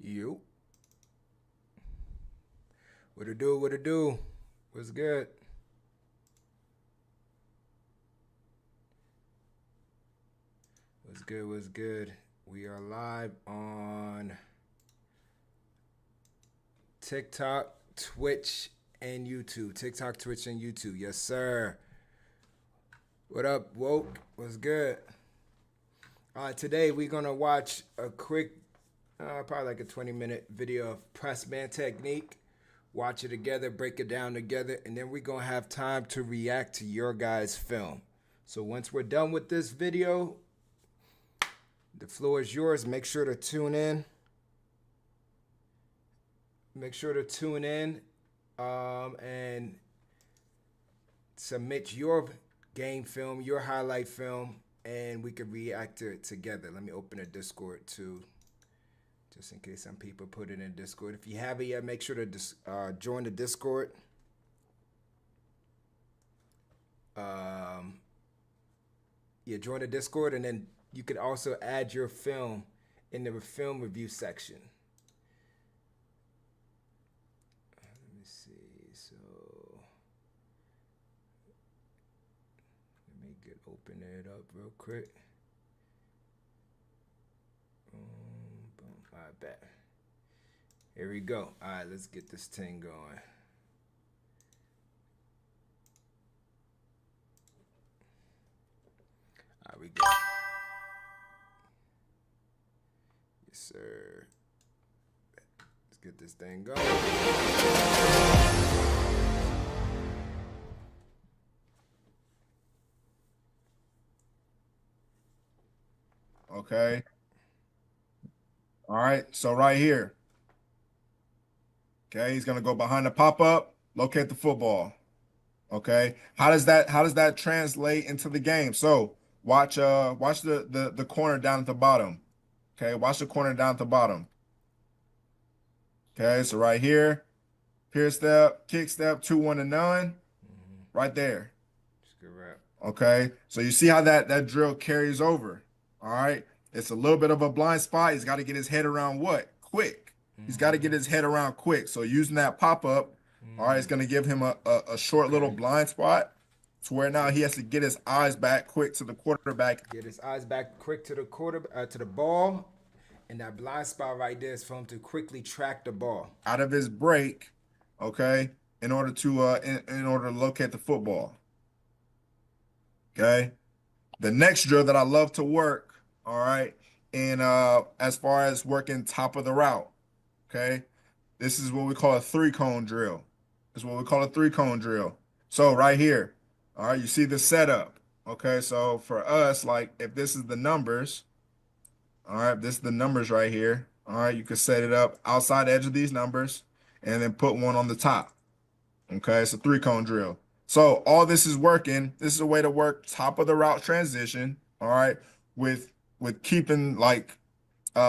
You. What it do? What it do? What's good? What's good? What's good? We are live on TikTok, Twitch, and YouTube. TikTok, Twitch, and YouTube. Yes, sir. What up, woke? What's good? Today we're gonna watch a quick, probably like a 20-minute video of press man technique. Watch it together, break it down together, and then we're gonna have time to react to your guys' film. So once we're done with this video, the floor is yours. Make sure to tune in. And submit your game film, your highlight film, and we can react to it together. Let me open a Discord too, just in case some people put it in Discord. If you haven't yet, make sure to join the Discord. Join the Discord, and then you can also add your film in the film review section. Let me see. So let me open it up real quick. Boom. All right, bet. Here we go. All right, let's get this thing going. All right, we go. Yes, sir. Let's get this thing going. Okay. All right. So right here. Okay, he's gonna go behind the pop-up, locate the football. Okay. How does that translate into the game? So watch the corner down at the bottom. Okay, watch the corner down at the bottom. Okay, so right here, peer step, kick step, 2-1 to none. Right there. Good wrap. Okay, so you see how that drill carries over. All right, it's a little bit of a blind spot. He's got to get his head around what? Quick. He's got to get his head around quick. So using that pop-up, all right, it's going to give him a short little blind spot to where now he has to get his eyes back quick to the quarterback. Get his eyes back quick to the to the ball, and that blind spot right there is for him to quickly track the ball out of his break, okay, in order to in order to locate the football. Okay. The next drill that I love to work, all right, and as far as working top of the route, okay, this is what we call a 3-cone drill. This is what we call a 3-cone drill. So right here, all right, you see the setup. Okay, so for us, like if this is the numbers, all right, this is the numbers right here. All right, you can set it up outside edge of these numbers and then put one on the top. Okay, it's a 3-cone drill. So all this is working. This is a way to work top of the route transition. All right, with keeping like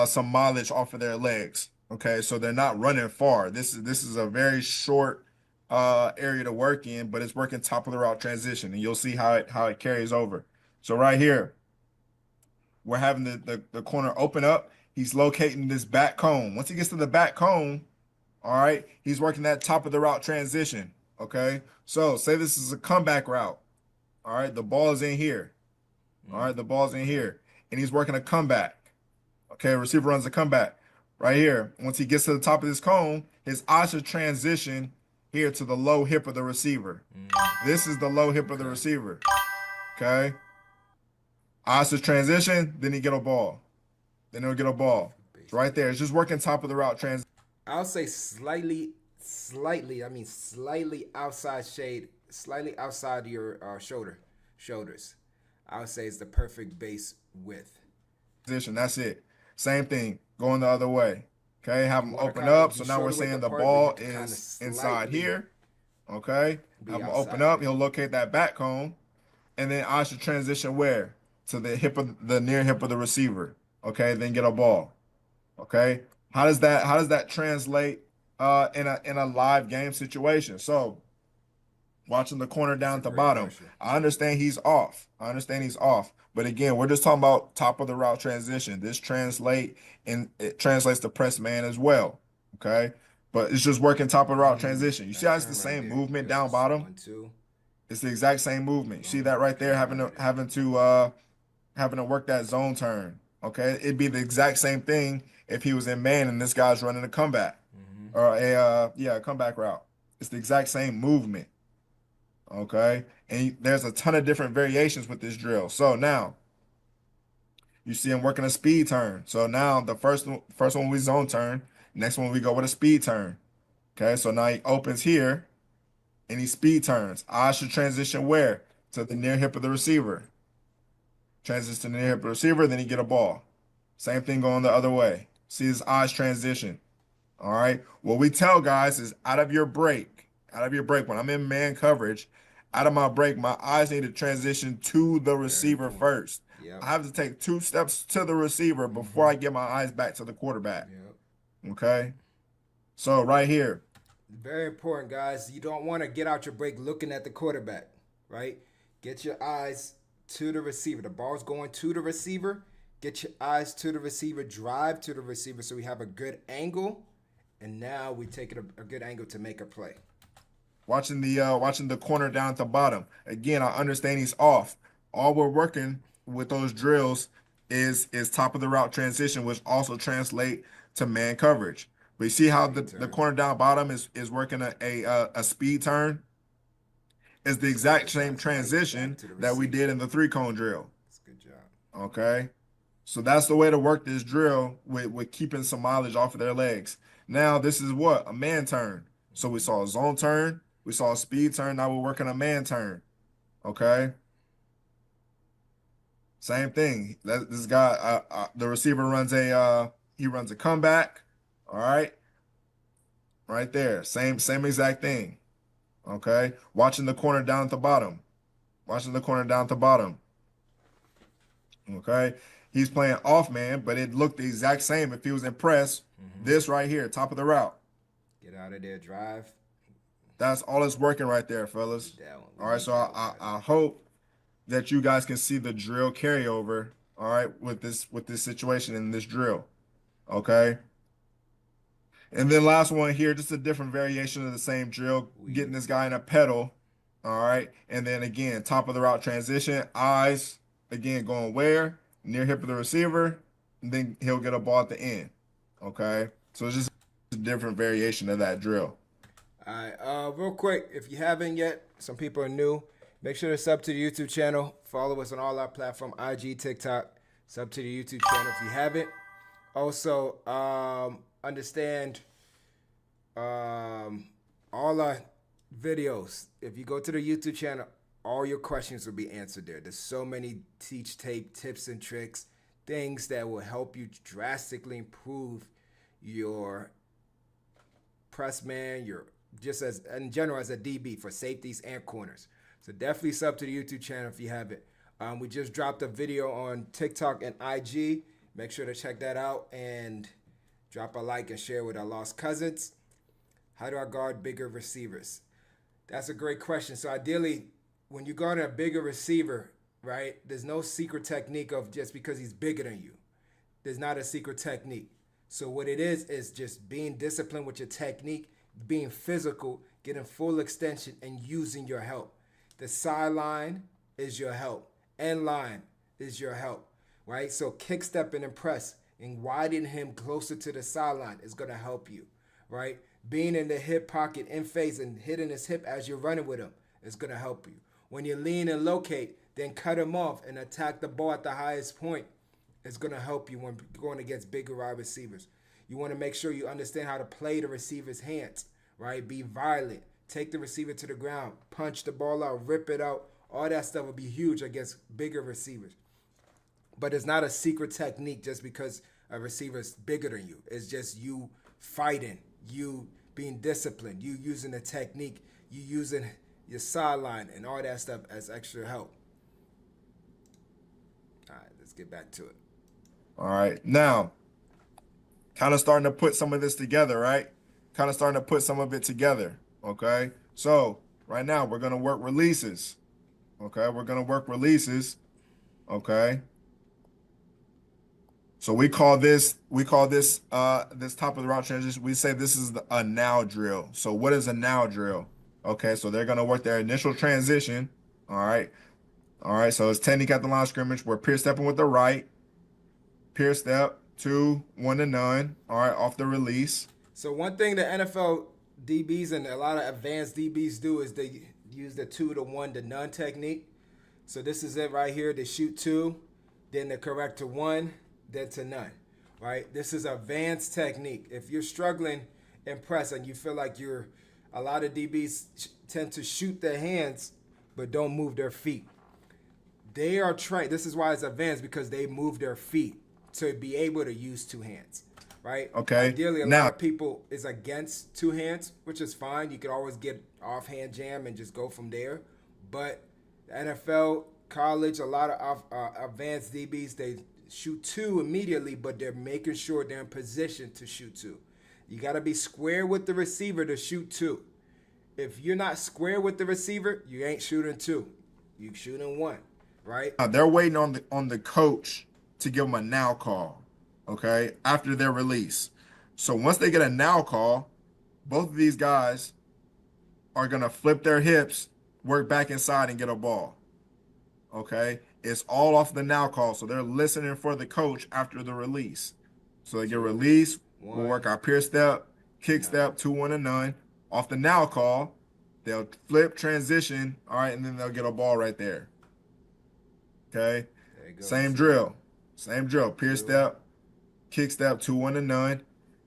some mileage off of their legs. Okay, so they're not running far. This is a very short area to work in, but it's working top of the route transition, and you'll see how it carries over. So right here, we're having the corner open up. He's locating this back cone. Once he gets to the back cone, all right, he's working that top of the route transition. Okay, so say this is a comeback route. All right, the ball is in here. All right, the ball's in here, and he's working a comeback. Okay, receiver runs a comeback right here. Once he gets to the top of this cone, his eyes should transition here to the low hip of the receiver. This is the low hip of the receiver. Okay, eyes to transition, then he get a ball. Then he'll get a ball. It's right there. It's just working top of the route transition. I'll say slightly outside shade, slightly outside your shoulders. I would say it's the perfect base width. That's it. Same thing, going the other way. Okay, have them open up. So now we're saying the ball is inside here. Okay, have him open up. He'll locate that back cone, and then I should transition where? To the near hip of the receiver. Okay, then get a ball. Okay, how does that translate in a live game situation? So Watching the corner That's down a at the great bottom. question. I understand he's off. I understand he's off. But again, we're just talking about top of the route transition. This translate and it translates to press man as well. Okay. But it's just working top of the route transition. You see That how it's the turn right same there. movement Yep. down bottom? 1, 2. It's the exact same movement. You see Boom. that right there, Get him out of there. having to work that zone turn. Okay. It'd be the exact same thing if he was in man and this guy's running a comeback or a comeback route. It's the exact same movement. Okay. And there's a ton of different variations with this drill. So now you see him working a speed turn. So now the first one we zone turn, next one we go with a speed turn. Okay. So now he opens here and he speed turns. I should transition where? To the near hip of the receiver. Transition to the near hip of the receiver, then he get a ball. Same thing going the other way. See his eyes transition. All right. What we tell guys is out of your break, when I'm in man coverage, out of my break, my eyes need to transition to the Very receiver important. first. Yep. I have to take 2 steps to the receiver before I get my eyes back to the quarterback. Yep. Okay. So right here, Very important, guys. You don't want to get out your break looking at the quarterback, right? Get your eyes to the receiver. The ball's going to the receiver. Get your eyes to the receiver. Drive to the receiver so we have a good angle. And now we take it a good angle to make a play. watching the corner down at the bottom. Again, I understand he's off. All we're working with those drills is top of the route transition, which also translate to man coverage. But you see how the corner down bottom is working a speed turn? It's the exact same transition that we did in the 3-cone drill. That's a good job. Okay. So that's the way to work this drill with keeping some mileage off of their legs. Now this is what? A man turn. So we saw a zone turn, we saw a speed turn, now we're working a man turn. Okay. Same thing. This guy, the receiver runs he runs a comeback. All right. Right there. Same exact thing. Okay. Watching the corner down at the bottom. Watching the corner down at the bottom. Okay. He's playing off man, but it looked the exact same if he was in press. This right here, top of the route. Get out of there, drive. That's all it's working right there, fellas. All right. So I hope that you guys can see the drill carryover. All right, with this situation in this drill. Okay. And then last one here, just a different variation of the same drill, getting this guy in a pedal. All right. And then again, top of the route transition, eyes, again, going where? Near hip of the receiver. And then he'll get a ball at the end. Okay. So it's just a different variation of that drill. All right. Real quick, if you haven't yet, some people are new. Make sure to sub to the YouTube channel. Follow us on all our platforms, IG, TikTok. Sub to the YouTube channel if you haven't. Also, understand all our videos. If you go to the YouTube channel, all your questions will be answered there. There's so many teach tape tips and tricks, things that will help you drastically improve your press man, your just as in general as a DB for safeties and corners. So definitely sub to the YouTube channel if you haven't. We just dropped a video on TikTok and IG. Make sure to check that out and drop a like and share with our lost cousins. How do I guard bigger receivers? That's a great question. So ideally, when you guard a bigger receiver, right, there's no secret technique of just because he's bigger than you. There's not a secret technique. So what it is just being disciplined with your technique, being physical, getting full extension, and using your help. The sideline is your help. End line is your help, right? So kick stepping and press and widening him closer to the sideline is going to help you, right? Being in the hip pocket in phase and hitting his hip as you're running with him is going to help you. When you lean and locate, then cut him off and attack the ball at the highest point. It's going to help you when going against bigger wide receivers. You want to make sure you understand how to play the receiver's hands, right? Be violent. Take the receiver to the ground. Punch the ball out. Rip it out. All that stuff will be huge against bigger receivers. But it's not a secret technique just because a receiver is bigger than you. It's just you fighting, you being disciplined, you using the technique, you using your sideline and all that stuff as extra help. All right, let's get back to it. All right. Now, kind of starting to put some of this together, right? Kind of starting to put some of it together. Okay. So right now we're gonna work releases. Okay, we're gonna work releases. Okay. So we call this top of the route transition. We say this is a now drill. So what is a now drill? Okay, so they're gonna work their initial transition. All right. All right. So it's technique at the line of scrimmage. We're peer stepping with the right, peer step, 2, 1 to none. All right, off the release. So one thing the NFL DBs and a lot of advanced DBs do is they use the 2 to 1 to none technique. So this is it right here. They shoot 2, then they correct to 1, then to none. Right? This is advanced technique. If you're struggling in press and you feel like a lot of DBs tend to shoot their hands but don't move their feet. They are trained. This is why it's advanced, because they move their feet to be able to use 2 hands. Right? Okay. Ideally, a Now, lot of people is against 2 hands, which is fine. You could always get offhand jam and just go from there. But the NFL, college, a lot of advanced DBs, they shoot 2 immediately, but they're making sure they're in position to shoot 2. You got to be square with the receiver to shoot 2. If you're not square with the receiver, you ain't shooting 2. You shooting 1, right? they're waiting on the coach to give them a now call. Okay, after their release. So once they get a now call, both of these guys are gonna flip their hips, work back inside, and get a ball. Okay, it's all off the now call. So they're listening for the coach after the release. So they get released. We'll work our peer step, kick step, 2, 1 to none. Off the now call, they'll flip, transition, all right, and then they'll get a ball right there. Okay, same drill. Peer step, kick step, 2, 1 to none.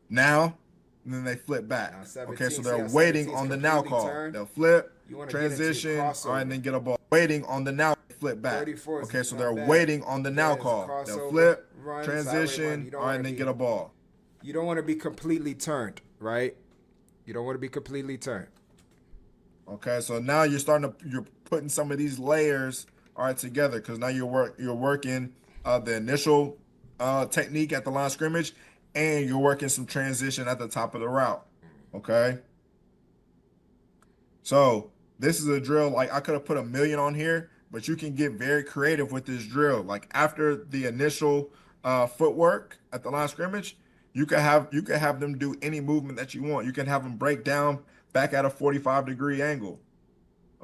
Now, and then they flip back. Okay, so they're waiting on the now call. They'll flip, transition, all right, and then get a ball. Waiting on the now, flip back. Okay, so they're waiting on the now call. They'll flip, transition, all right, and then get a ball. You don't want to be completely turned, right? You don't want to be completely turned. Okay, so now you're putting some of these layers, all right, together, because now you're working the initial technique at the line of scrimmage, and you're working some transition at the top of the route. Okay. So this is a drill. Like, I could have put a million on here, but you can get very creative with this drill. Like, after the initial footwork at the line of scrimmage, you could have them do any movement that you want. You can have them break down back at a 45-degree angle.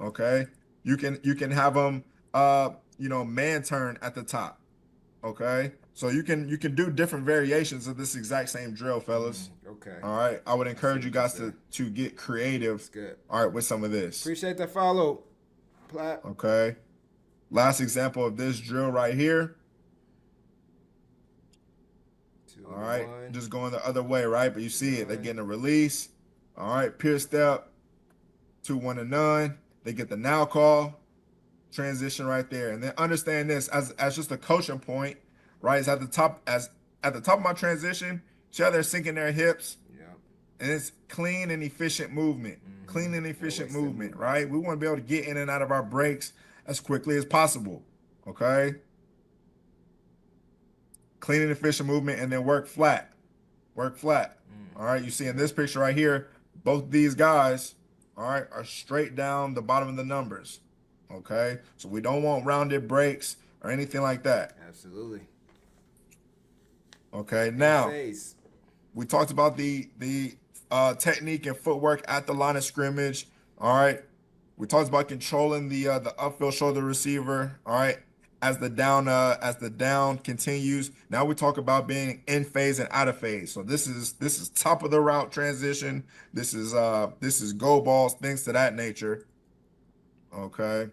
Okay. You can have them man turn at the top. Okay, so you can do different variations of this exact same drill, fellas. Okay. All right, I would encourage you guys to get creative. That's good. All right, with some of this. Appreciate the follow, Platt. Okay. Last example of this drill right here. All right, just going the other way, right? But you see it, they're getting a release. All right, peer step, 2, 1 to none. They get the now call. Transition right there, and then understand this as just a coaching point, right? Is at the top of my transition. See how they're sinking their hips, and it's clean and efficient movement. Clean and efficient movement, right? We want to be able to get in and out of our breaks as quickly as possible. Okay. Clean and efficient movement, and then work flat. Work flat. All right. You see in this picture right here, both these guys, all right, are straight down the bottom of the numbers. Okay, so we don't want rounded breaks or anything like that. Absolutely. Okay, now we talked about the technique and footwork at the line of scrimmage. All right, we talked about controlling the upfield shoulder receiver. All right, as the down continues. Now we talk about being in phase and out of phase. So this is top of the route transition. This is go balls, things to that nature. Okay.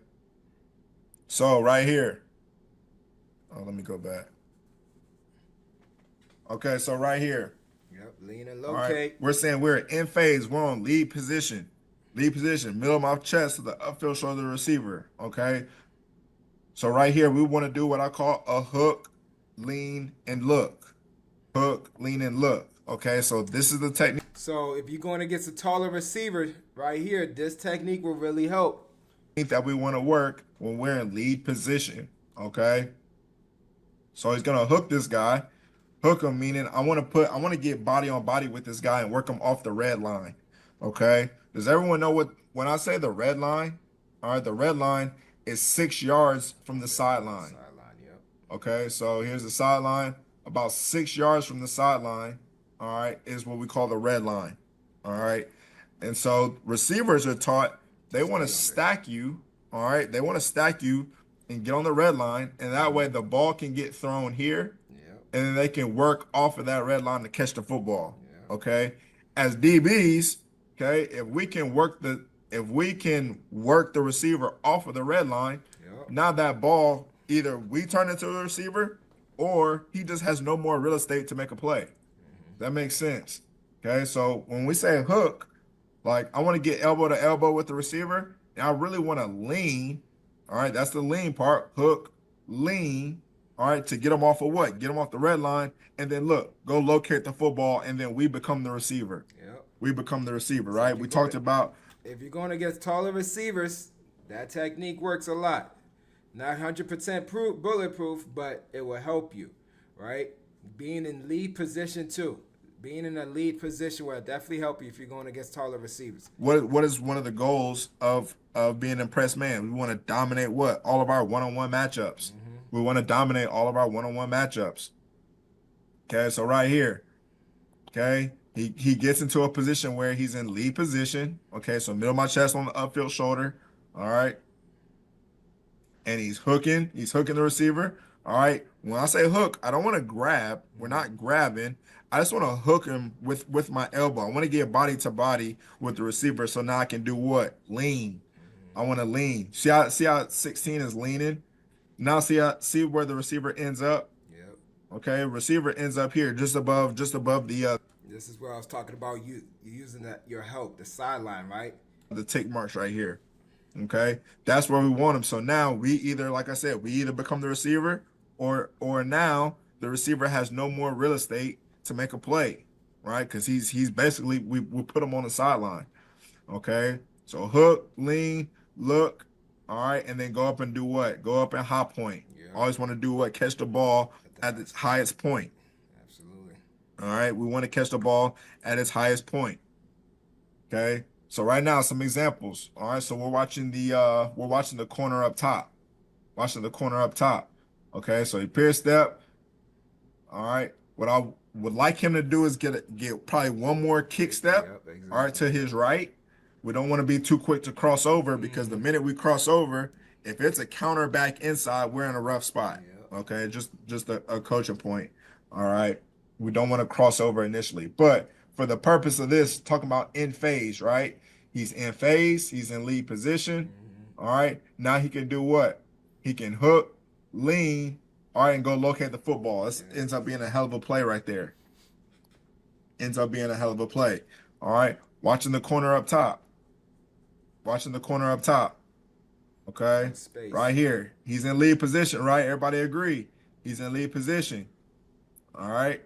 So right here. Oh, let me go back. Okay, so right here. Yep, lean and locate. All right. We're saying we're in phase. We're on lead position. Lead position, middle of my chest to the upfield shoulder receiver. Okay. So right here, we want to do what I call a hook, lean, and look. Hook, lean, and look. Okay, so this is the technique. So if you're going against a taller receiver, right here, this technique will really help. That we want to work when we're in lead position. Okay. So he's gonna hook this guy. Hook him, meaning I want to get body on body with this guy and work him off the red line. Okay. Does everyone know when I say the red line, all right, the red line is 6 yards from the sideline. Sideline, yep. Okay, so here's the sideline. About 6 yards from the sideline, all right, is what we call the red line. All right. And so receivers are taught they want to Stay under it. stack you. All right. They want to stack you and get on the red line. And that way the ball can get thrown here. Yep. And then they can work off of that red line to catch the football. Yep. Okay. As DBs, okay, if we can work the receiver off of the red line, Yep. now that ball, either we turn into a receiver or he just has no more real estate to make a play. That makes sense. Okay, so when we say hook, like I want to get elbow to elbow with the receiver, and I really want to lean. All right, that's the lean part. Hook, lean. All right, to get them off of what? Get them off the red line, and then look, go locate the football, and then we become the receiver. Yep. We become the receiver, right? We talked about. If you're going against taller receivers, that technique works a lot. Not 100% bulletproof, but it will help you, right? Being in lead position too. Being in a lead position will definitely help you if you're going against taller receivers. What is one of the goals of being an press man? We want to dominate what? All of our one-on-one matchups. We want to dominate all of our one-on-one matchups. Okay, so right here, okay, he gets into a position where he's in lead position. Okay, so middle of my chest on the upfield shoulder. All right. And he's hooking the receiver. All right. When I say hook, I don't want to grab. We're not grabbing. I just want to hook him with my elbow. I want to get body to body with the receiver. So now I can do what? Lean. I want to lean. See how 16 is leaning? Now see where the receiver ends up? Yep. Okay, receiver ends up here, just above the This is where I was talking about you using your help, the sideline, right? the tick marks right here. Okay, that's where we want him. So now we either, like I said, we either become the receiver, or now the receiver has no more real estate to make a play, right? Because he's basically we put him on the sideline. Okay, so hook, lean, look, all right, and then go up and do what? Go up and high point. Yeah. Always want to do what? Catch the ball at its highest point. Absolutely. All right, we want to catch the ball at its highest point. Okay. So right now, some examples. All right, so we're watching the corner up top. Watching the corner up top. Okay, so he pierced step. All right. What I would like him to do is get probably one more kick step. Yep, exactly. All right, to his right. We don't want to be too quick to cross over because the minute we cross over, if it's a counter back inside, we're in a rough spot. Yep. Okay, just a coaching point. All right. We don't want to cross over initially, but for the purpose of this, talking about in phase, right? He's in phase. He's in lead position. All right. Now he can do what? He can hook, lean, all right, and go locate the football. This ends up being a hell of a play right there. Ends up being a hell of a play. All right. Watching the corner up top. Watching the corner up top. Okay. Space. Right here. He's in lead position, right? Everybody agree. He's in lead position. All right.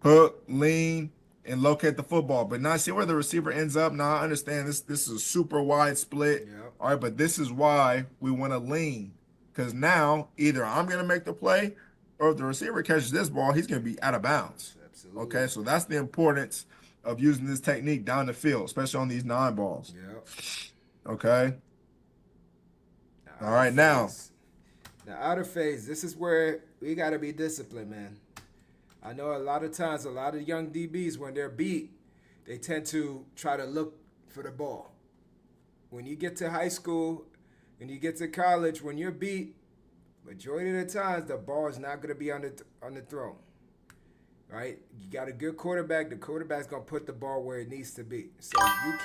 Hook, lean, and locate the football. But now see where the receiver ends up. Now I understand this is a super wide split. Yep. All right, but this is why we want to lean. Because now either I'm going to make the play, or if the receiver catches this ball, he's going to be out of bounds. Absolutely. Okay, so that's the importance of using this technique down the field, especially on these 9 balls. Yep. Okay. All right, now. The outer phase, this is where we got to be disciplined, man. I know a lot of times, a lot of young DBs, when they're beat, they tend to try to look for the ball. When you get to high school and you get to college, when you're beat, majority of the times, the ball is not going to be on the throw. Right? You got a good quarterback. The quarterback's going to put the ball where it needs to be. So you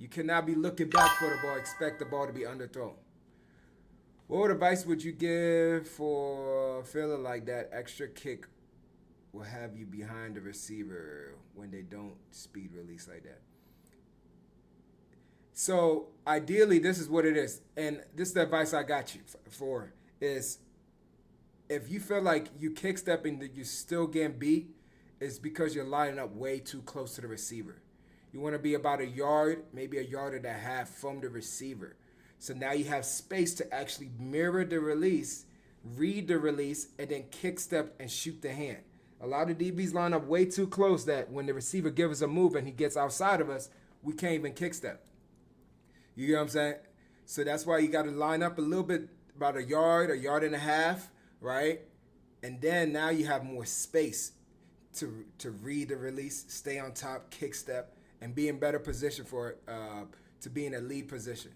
cannot be looking back for the ball, expect the ball to be underthrown. What advice would you give for feeling like that extra kick will have you behind the receiver when they don't speed release like that? So ideally, this is what it is. And this is the advice I got you for is if you feel like you kick stepping that you still getting beat, it's because you're lining up way too close to the receiver. You want to be about a yard, maybe a yard and a half from the receiver. So now you have space to actually mirror the release, read the release, and then kick step and shoot the hand. A lot of DBs line up way too close that when the receiver gives us a move and he gets outside of us, we can't even kick step. You get what I'm saying? So that's why you got to line up a little bit, about a yard and a half, right? And then now you have more space to read the release, stay on top, kick step, and be in better position for to be in a lead position.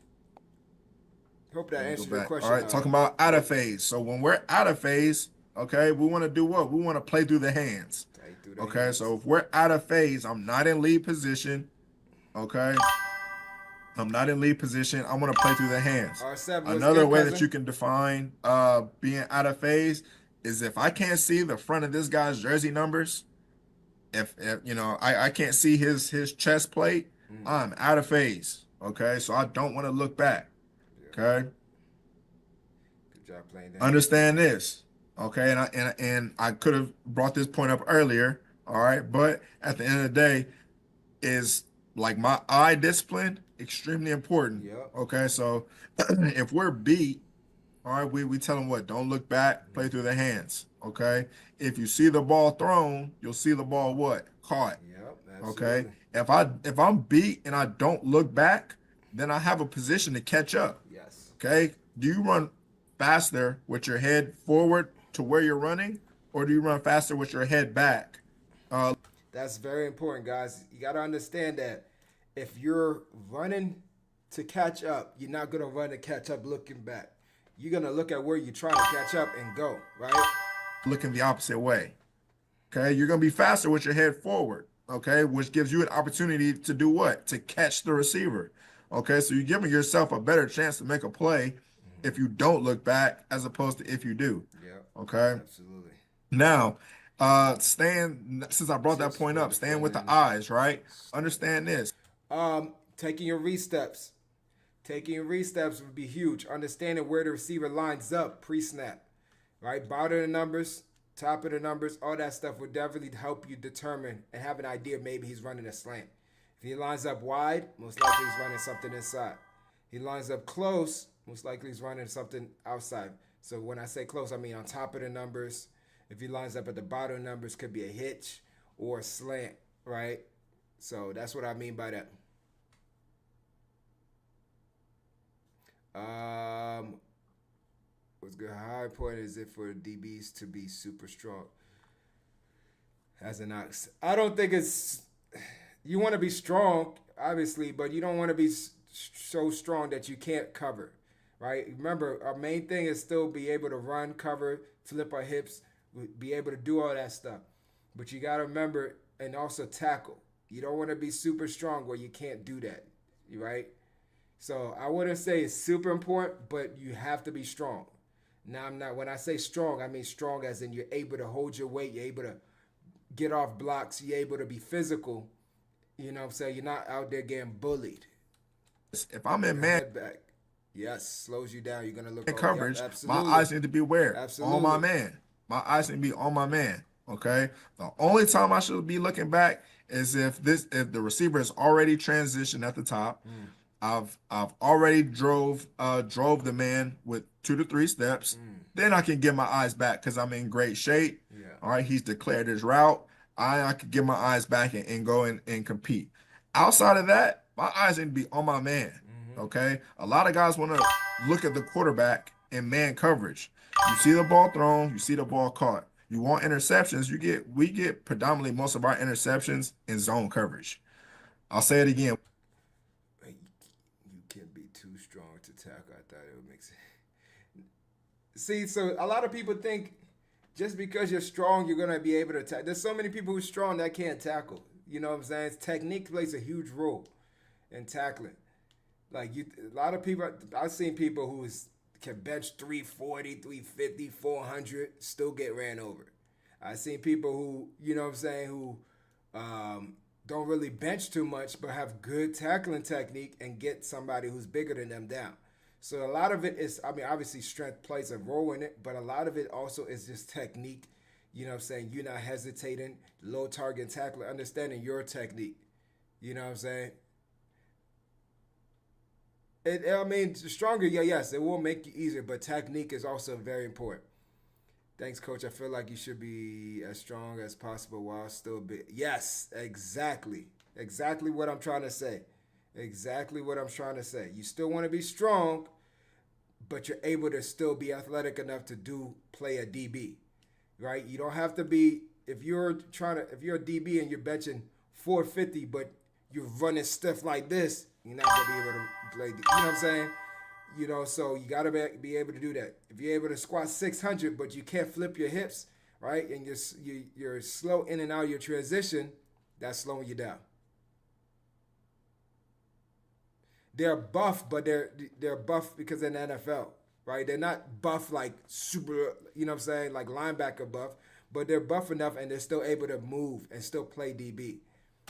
Hope that Let me go answered your back. question. All right, talking about out of phase. So when we're out of phase, okay, we want to do what? We want to play through the hands. Play through the Okay, hands. so if we're out of phase, I'm not in lead position. Okay, I'm not in lead position. I want to play through the hands. R7, what's Another good, way cousin? that you can define being out of phase is if I can't see the front of this guy's jersey numbers, if you know I can't see his chest plate, I'm out of phase. Okay, so I don't want to look back. Yeah. Okay, Good job playing that. understand this. Okay, and I could have brought this point up earlier. All right, but at the end of the day, is like my eye discipline extremely important. Yep. Okay, so if we're beat, all right, we tell them what? Don't look back, play through the hands. Okay, if you see the ball thrown, you'll see the ball what? Caught. Yep, Okay, absolutely. if I'm beat and I don't look back, then I have a position to catch up. Yes. Okay, do you run faster with your head forward to where you're running, or do you run faster with your head back? That's very important, guys. You got to understand that if you're running to catch up, you're not going to run to catch up looking back. You're going to look at where you're trying to catch up and go, right? Looking the opposite way. Okay, you're going to be faster with your head forward. Okay, which gives you an opportunity to do what? To catch the receiver. Okay, so you're giving yourself a better chance to make a play if you don't look back as opposed to if you do. Yeah. Okay. Absolutely. Now, staying since I brought that Tips point for up, staying with the defending. eyes, right? Understand this. Taking your re-steps. Taking your re-steps would be huge. Understanding where the receiver lines up pre-snap, right? Bottom of the numbers, top of the numbers, all that stuff would definitely help you determine and have an idea maybe he's running a slant. If he lines up wide, most likely he's running something inside. He lines up close, most likely he's running something outside. So when I say close, I mean on top of the numbers. If he lines up at the bottom of the numbers, could be a hitch or a slant, right? So that's what I mean by that. What's good? How important is it for DBs to be super strong? As an ox, I don't think it's. You want to be strong, obviously, but you don't want to be so strong that you can't cover, right? Remember, our main thing is still be able to run, cover, flip our hips, be able to do all that stuff. But you got to remember and also tackle. You don't want to be super strong where you can't do that, right? So I wouldn't say it's super important, but you have to be strong. Now, I'm not. When I say strong, I mean strong as in you're able to hold your weight, you're able to get off blocks, you're able to be physical. You know what I'm saying? You're not out there getting bullied. If I'm in man Head back. Yes, slows you down. You're gonna look over. coverage, Yep, my absolutely. eyes need to be where? Absolutely. On my man. My eyes need to be on my man. Okay. The only time I should be looking back is if the receiver is already transitioned at the top. I've already drove the man with 2 to 3 steps. Then I can get my eyes back because I'm in great shape. Yeah. All right, he's declared his route. I could get my eyes back and go and compete. Outside of that, my eyes need to be on my man. Okay, a lot of guys want to look at the quarterback in man coverage. You see the ball thrown, you see the ball caught. You want interceptions? We get predominantly most of our interceptions in zone coverage. I'll say it again. You can't be too strong to tackle. I thought it would make sense. See, so a lot of people think just because you're strong, you're gonna be able to tackle. There's so many people who's strong that can't tackle. You know what I'm saying? Technique plays a huge role in tackling. Like a lot of people. I've seen people who can bench 340, 350, 400, still get ran over. I've seen people who, you know what I'm saying, who don't really bench too much, but have good tackling technique and get somebody who's bigger than them down. So a lot of it is, I mean, obviously strength plays a role in it, but a lot of it also is just technique. You know what I'm saying? You're not hesitating, low target tackler, understanding your technique. You know what I'm saying? I mean, stronger, yeah, yes, it will make you easier, but technique is also very important. Thanks, coach. I feel like you should be as strong as possible while still big. Yes, exactly. Exactly what I'm trying to say. Exactly what I'm trying to say. You still want to be strong, but you're able to still be athletic enough to play a DB, right? You don't have to be if you're a DB and you're benching 450, but you're running stiff like this, you're not gonna be able to play. You know what I'm saying? So you gotta be able to do that. If you're able to squat 600, but you can't flip your hips, right, and you're slow in and out of your transition, that's slowing you down. They're buff, but they're buff because they're in the NFL, right? They're not buff like super, you know what I'm saying, like linebacker buff, but they're buff enough and they're still able to move and still play DB.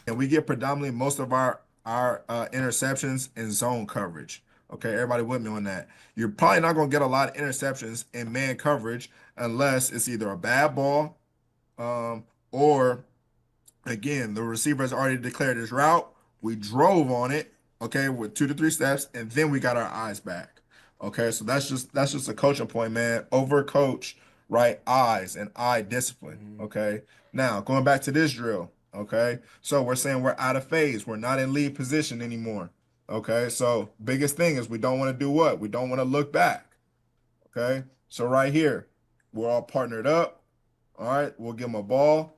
And we get predominantly most of our interceptions in zone coverage. Okay, everybody with me on that. You're probably not going to get a lot of interceptions in man coverage unless it's either a bad ball, or again, the receiver has already declared his route. We drove on it, okay, with 2 to 3 steps, and then we got our eyes back. Okay, so that's just a coaching point, man. Overcoach, right? Eyes and eye discipline. Okay. Now going back to this drill. Okay, so we're saying we're out of phase. We're not in lead position anymore. Okay, so biggest thing is we don't want to do what? We don't want to look back. Okay, so right here, we're all partnered up. All right, we'll give them a ball.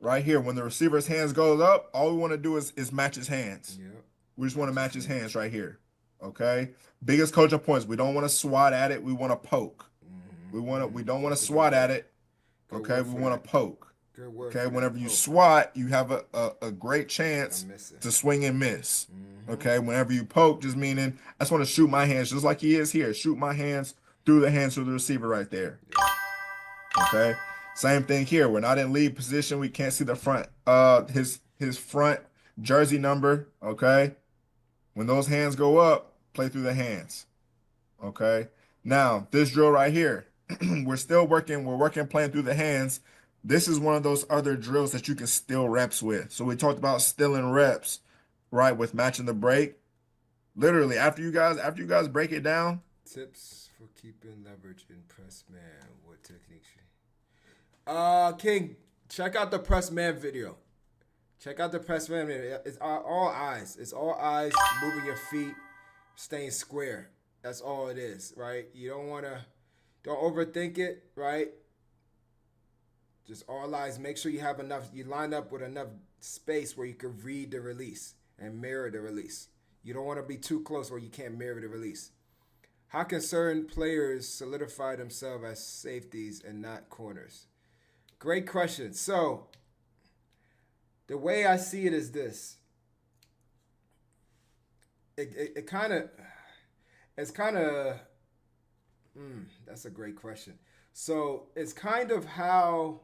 Right here, when the receiver's hands goes up, all we want to do is match his hands. Yeah. We just want to match his hands right here. Okay. Biggest coaching points. We don't want to swat at it. We want to poke. We don't want to swat at it. Okay. We want to poke. Good word. Okay. Whenever you swat, you have a great chance to swing and miss. Okay. Whenever you poke, just meaning I just want to shoot my hands just like he is here. Shoot my hands through the hands of the receiver right there. Okay. Same thing here. We're not in lead position. We can't see the front, his front jersey number. Okay. When those hands go up, play through the hands. Okay. Now, this drill right here, we're working playing through the hands. This is one of those other drills that you can steal reps with. So we talked about stealing reps, right, with matching the break. Literally, after you guys break it down. Tips for keeping leverage in press man. What techniques? King, check out the press man video. Check out the press man video. It's all eyes. It's all eyes, moving your feet, staying square. That's all it is, right? You don't overthink it, right? Just all eyes. Make sure you line up with enough space where you can read the release and mirror the release. You don't want to be too close where you can't mirror the release. How can certain players solidify themselves as safeties and not corners? Great question. So, the way I see it is this. It's kind of, that's a great question. So, it's kind of how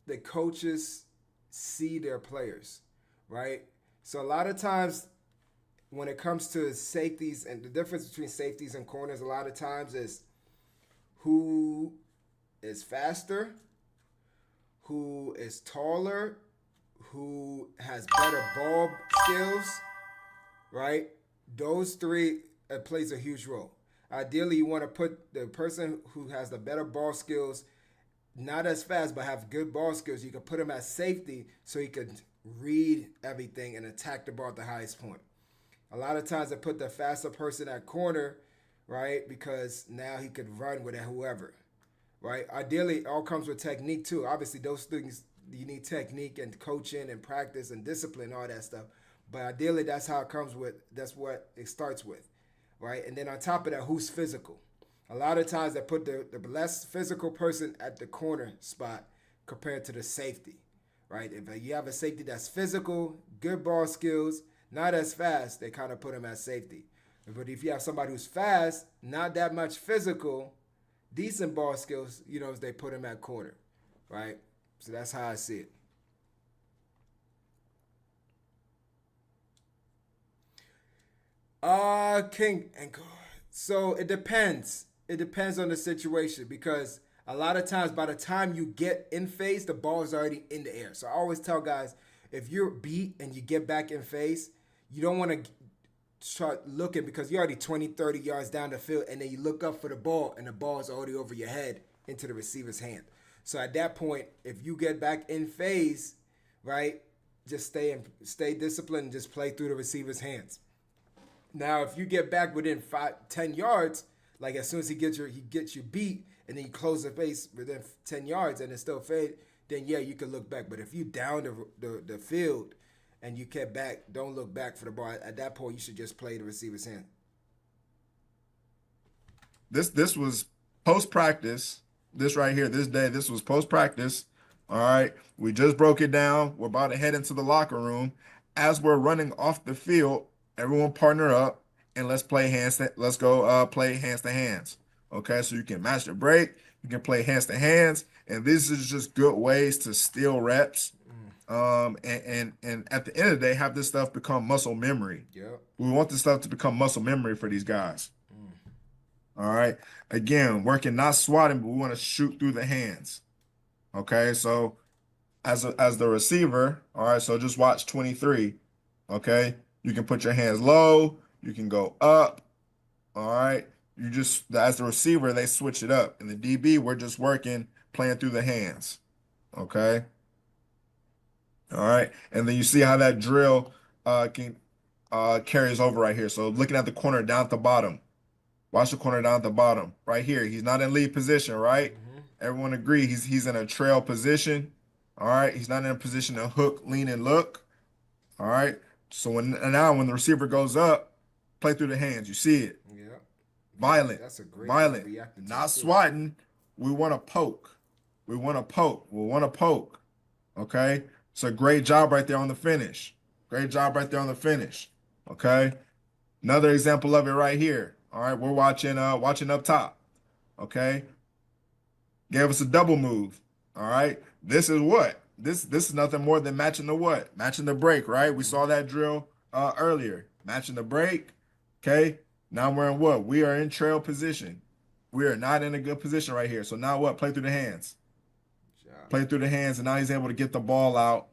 the coaches see their players, right? So, a lot of times when it comes to safeties, and the difference between safeties and corners a lot of times is who is faster, who is taller, who has better ball skills, right? Those three plays a huge role. Ideally, you want to put the person who has the better ball skills, not as fast, but have good ball skills. You can put him at safety so he can read everything and attack the ball at the highest point. A lot of times I put the faster person at corner, right? Because now he could run with whoever. Right? Ideally, it all comes with technique too. Obviously, those things, you need technique and coaching and practice and discipline, all that stuff. But ideally, that's how it comes with, that's what it starts with, right? And then on top of that, who's physical? A lot of times they put the less physical person at the corner spot compared to the safety, right? If you have a safety that's physical, good ball skills, not as fast, they kind of put him at safety. But if you have somebody who's fast, not that much physical, decent ball skills, they put him at corner, right? So that's how I see it. King and so it depends. It depends on the situation because a lot of times by the time you get in phase, the ball is already in the air. So I always tell guys, if you're beat and you get back in phase, you don't want to start looking because you're already 20, 30 yards down the field and then you look up for the ball and the ball is already over your head into the receiver's hand. So at that point, if you get back in phase, right, just stay disciplined and just play through the receiver's hands. Now, if you get back within 10 yards, like as soon as he gets you beat, and then you close the face within 10 yards, and it's still fade, then yeah, you can look back. But if you down the field and you get back, don't look back for the ball. At that point, you should just play the receiver's hand. This was post practice. This right here, this was post practice. All right, we just broke it down. We're about to head into the locker room. As we're running off the field, everyone partner up and let's play hands. Let's go play hands to hands. Okay, so you can match the break. You can play hands to hands, and this is just good ways to steal reps. And at the end of the day, have this stuff become muscle memory. Yep. We want this stuff to become muscle memory for these guys. All right. Again, working not swatting, but we want to shoot through the hands. Okay. So as the receiver, all right, so just watch 23. Okay. You can put your hands low, you can go up. All right. You just as the receiver, they switch it up. In the DB, we're just working, playing through the hands. Okay. All right. And then you see how that drill can carries over right here. So looking at the corner down at the bottom. Watch the corner down at the bottom. Right here. He's not in lead position, right? Mm-hmm. Everyone agree he's in a trail position. All right. He's not in a position to hook, lean, and look. All right. So when the receiver goes up, play through the hands. You see it. Yeah. Violent. That's a great Violent. reacting Not to it, too. swatting. We want to poke. We want to poke. We want to poke. Okay. It's a great job right there on the finish. Great job right there on the finish. Okay. Another example of it right here. All right, we're watching up top. Okay. Gave us a double move. All right. This is what? This is nothing more than matching the what? Matching the break, right? We saw that drill earlier. Matching the break. Okay. Now we're in what? We are in trail position. We are not in a good position right here. So now what? Play through the hands. Play through the hands, and now he's able to get the ball out.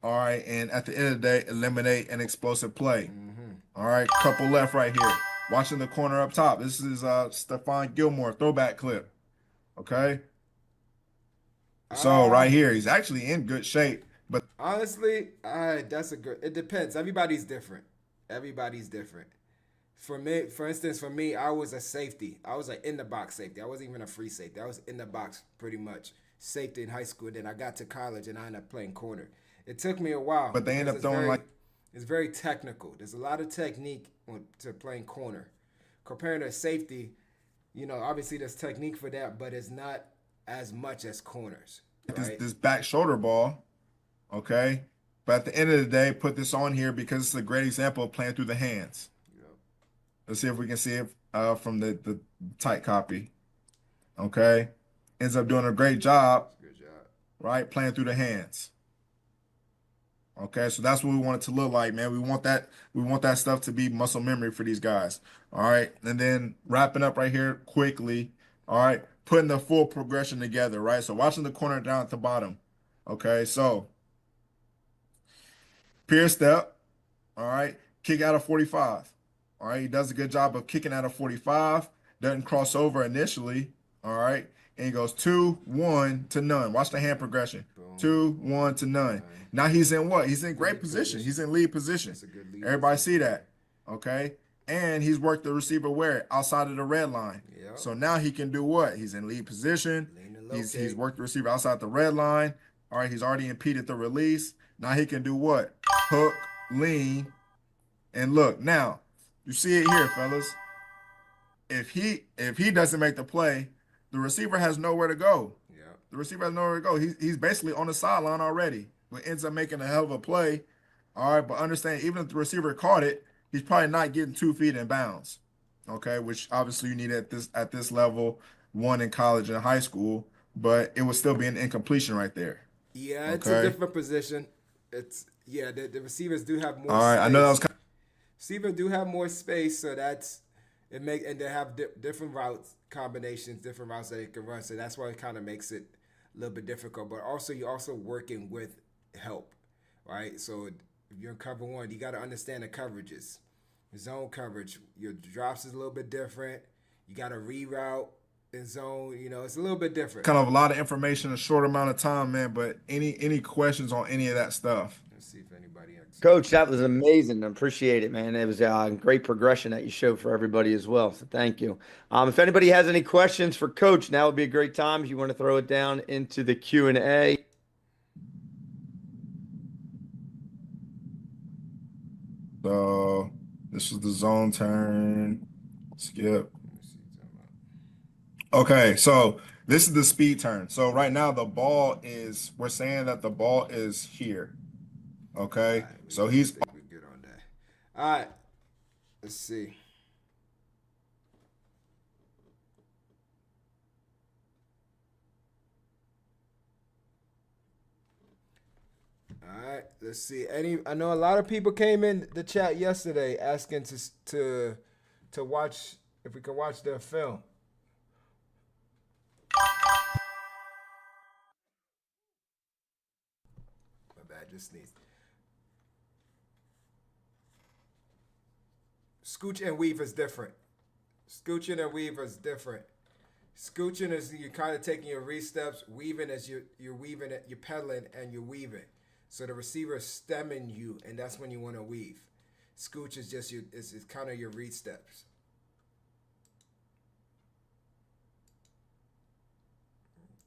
All right, and at the end of the day, eliminate an explosive play. All right, couple left right here. Watching the corner up top. This is Stephon Gilmore throwback clip. Okay. So right here, he's actually in good shape. But Honestly, that's a good. It depends. Everybody's different. Everybody's different. For instance, for me, I was a safety. I was an in the box safety. I wasn't even a free safety. I was in the box pretty much. Safety in high school. Then I got to college and I ended up playing corner. It took me a while. But they end up throwing it's very technical. There's a lot of technique to playing corner. Comparing to safety, obviously there's technique for that, but it's not as much as corners. Right? this back shoulder ball. Okay. But at the end of the day, put this on here because it's a great example of playing through the hands. Yep. Let's see if we can see it from the tight copy. Okay. Ends up doing a great job. Good job. Right? Playing through the hands. Okay, so that's what we want it to look like, man. We want that stuff to be muscle memory for these guys. All right. And then wrapping up right here quickly. All right. Putting the full progression together, right? So watching the corner down at the bottom. Okay, so peer step. All right. Kick out of 45. All right. He does a good job of kicking out of 45. Doesn't cross over initially. All right. And he goes 2-1 to none. Watch the hand progression. Boom. 2-1 to none. Now he's in what? He's in great position. He's in lead position. That's a good lead Everybody position. see that. Okay. And he's worked the receiver where? Outside of the red line. Yep. So now he can do what? He's in lead position. He's locate. worked the receiver outside the red line. All right. He's already impeded the release. Now he can do what? Hook, lean, and look. Now, you see it here, fellas. If he doesn't make the play, the receiver has nowhere to go. Yeah. The receiver has nowhere to go. He's basically on the sideline already, but ends up making a hell of a play. All right, but understand, even if the receiver caught it, he's probably not getting 2 feet in bounds. Okay, which obviously you need at this level, one in college and high school, but it would still be an incompletion right there. Yeah, it's a different position. The receivers do have more. All right, space. I know that was Receivers do have more space, so that's it. And they have different routes combinations, different routes that they can run. So that's why it kind of makes it a little bit difficult. But also, you're also working with help, right? So if you're in cover one, you got to understand the coverages. Zone coverage, your drops is a little bit different. You got to reroute in zone. You know, it's a little bit different. Kind of a lot of information in a short amount of time, man. But any questions on any of that stuff? Let's see if anybody has. Coach, that was amazing. I appreciate it, man. It was a great progression that you showed for everybody as well. So thank you. If anybody has any questions for Coach, now would be a great time if you want to throw it down into the Q&A. So this is the zone turn. Skip. Okay, so this is the speed turn. So right now we're saying that the ball is here. Okay, Right, so I he's think we're good on that. All right, let's see. All right, let's see. I know a lot of people came in the chat yesterday asking to watch if we can watch their film. My bad, just sneezed. Scooch and weave is different. Scooching and weave is different. Scooching is you're kind of taking your re-steps. Weaving is you're weaving it, you're pedaling and you're weaving. So the receiver is stemming you, and that's when you want to weave. Scooch is just it's kind of your read steps.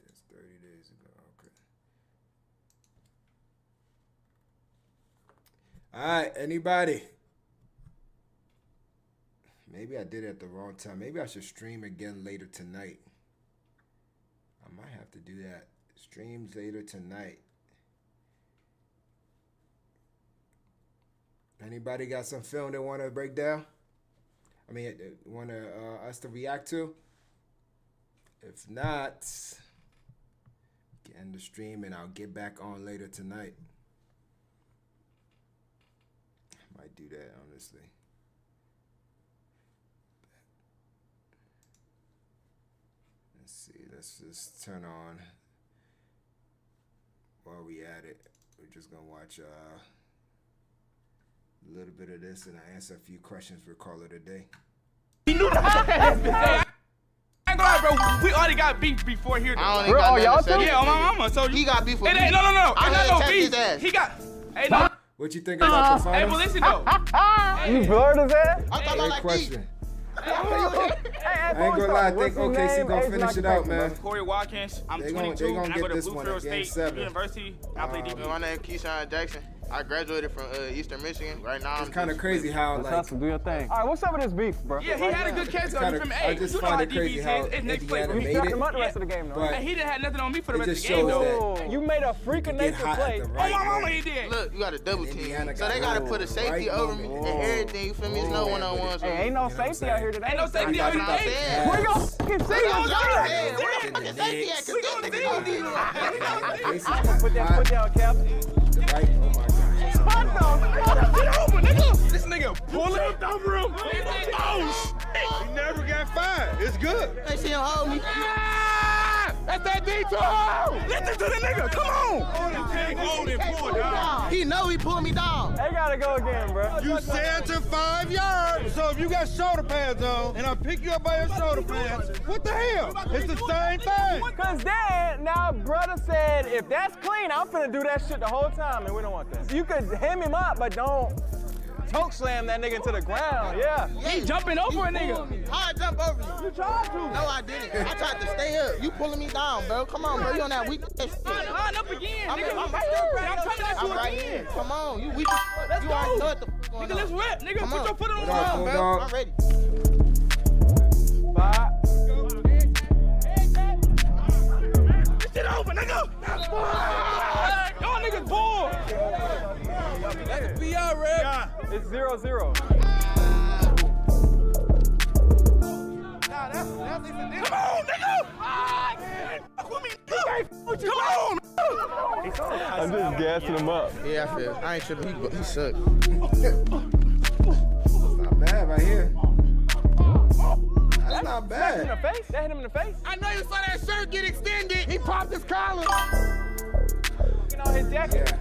That's 30 days ago. Okay. All right, anybody? Maybe I did it at the wrong time. Maybe I should stream again later tonight. I might have to do that. Streams later tonight. Anybody got some film they want to break down? I mean, want us to react to? If not, end the stream and I'll get back on later tonight. I might do that, honestly. Let's see. Let's just turn on. While we at it, we're just gonna watch a little bit of this and I answer a few questions for call it a day. He knew the I ain't gonna lie, bro. We already got beef before here. Oh, y'all too? Yeah, on my mama. So He got beef with me. No. I got no beef. his ass. He got. Hey, no. What you think about the Hey, finals? well, listen though. You blurred his ass? I'm talking about Great like question. I I ain't gonna lie, I think OKC gonna finish it out, man. Corey Watkins. I'm They 22. gonna and I get go to this one at Bluefield Game State 7. University. I play these. DB. My name is Keyshawn Jackson. I graduated from Eastern Michigan. Right now, It's kind of crazy how Let's like hustle, do your thing. All right, what's up with this beef, bro? Yeah, he had a good catch on kinda- from I A. just You know find how it crazy DB how says. It's next play. Indiana He made shot it, him out the rest of the game, though. but And he didn't have nothing on me for the it rest of just the game, shows though. that You made a freak of get nature hot play. at the Oh, right my mama, moment. he did. look, you got a double team. Indiana So they got got to the put a safety right over me moment. and everything. You feel me? It's no Yeah, one-on-ones. Hey, ain't no what I'm safety out here saying? today. Ain't no safety That's out what I'm here. saying. Where y'all fucking see? That's what I'm Yeah. saying. Where the In fuck the is safety Knicks. at? 'Cause this nigga don't need Put that foot down, Cap. The right, oh my gosh. Get over, nigga. This nigga pulling over him. Oh, shit. He never got fired. It's good. They see him hold me. Ah! That's that detour. Listen to the nigga. Come on. Hold it, pull it down. He know he pulled me down. They gotta go again, bro. You said to 5 yards. So if you got shoulder pads on and I pick you up by your shoulder pads, what the hell? It's the same thing. Cause then, now brother said, if that's clean, I'm finna do that shit the whole time, and we don't want that. You could hem him up, but don't choke slam that nigga into the ground, yeah. He jumping over a nigga. How'd I jump over you? You tried to. No, I didn't. I tried to stay up. You pulling me down, bro. Come on, bro. You on that weak ass shit. Line up again, I'm nigga. right here. I'm coming at you I'm right again. here. Come on. You weak as fuck. Let's You already go. know what the fuck going Nigga, let's on. rip. Nigga, Come put on. your foot on the What up, ground, bro. Bulldog? I'm ready. 5. Get over, nigga. Y'all niggas bored. That's a PR, Red. It's 0-0. Come on, nigga. Fuck with me, nigga. Come on. I'm just gassing him up. Yeah, I feel. I ain't tripping. He suck. Not bad right here. That's not That hit him in bad. the face? That hit him in the face? I know you saw that shirt get extended. He popped his collar. You know, his jacket. Yeah.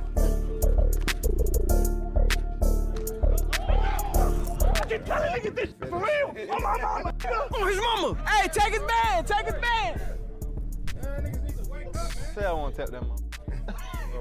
I can tell a nigga this for real. Oh, my mama. nigga. On his mama. Hey, take his band. Take his band. Say I won't tap that mama.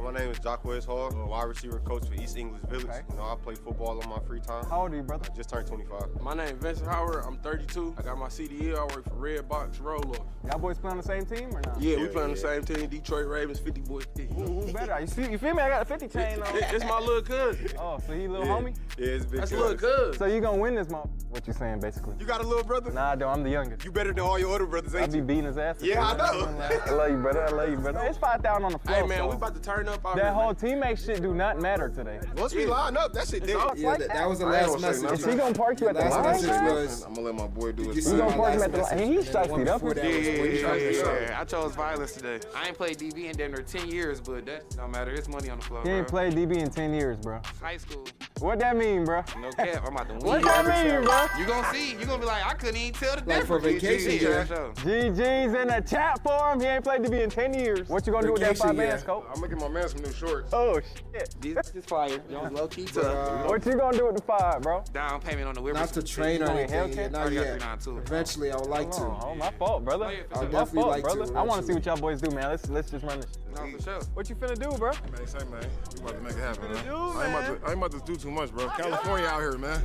My name is Jacquez Hall. I'm a wide receiver coach for East English Village. Okay. You know, I play football on my free time. How old are you, brother? I just turned 25. My name is Vincent Howard. I'm 32. I got my CDL. I work for Red Box Roll-Off. Y'all boys play on the same team or not? Yeah, we play on the same team. Detroit Ravens, 50 boys. Who better? You feel me? I got a 50 chain on. It's my little cousin. Oh, so he little homie? Yeah, it's big. That's little cousin. So you gonna win this month? What you saying, basically? You got a little brother? Nah, I don't. I'm the youngest. You better than all your older brothers, I ain't be you? beating his ass. Yeah, I know. I love you, brother. I love you, brother. It's 5,000 on the floor. Hey, man, so we about to turn up out that here, whole man. teammate shit do not matter today. Once we line up, that shit dead. Yeah, that was the last message. Is he gonna park you at the Last line, message man? was, I'm gonna let my boy do you his see You my gonna park him last at the line? message? He's And then the one shiced up. before that was when you tried to show. I chose violence today. I ain't played DB in damn near 10 years, but that don't matter. It's money on the floor, He ain't bro. played DB in 10 years, bro. High school. What that mean, bro? No cap. I'm about to win. What that mean, bro? You gonna see. You gonna be like, I couldn't even tell the Like for difference. vacation, Yeah, yeah. sure. GG's in the chat for him. He ain't played DB in 10 years. What you gonna do with that Vacation, 5 man yeah. scope? I'm gonna get my man some new shorts. Oh, shit. These is fire. Y'all low key tough. What you gonna do with the 5, bro? Down payment on the whip. Not to train or You anything, gonna yeah, not Already got yet. 392. Eventually, I would like to. Oh, my fault, brother. I'll I'll My definitely fault, like brother. to. I want to see what y'all boys do, man. Let's just run this. No, for sure. What you finna do, bro? Man, say, man, we about to make it happen, man. do, I ain't about to do too much, bro. California out here, man.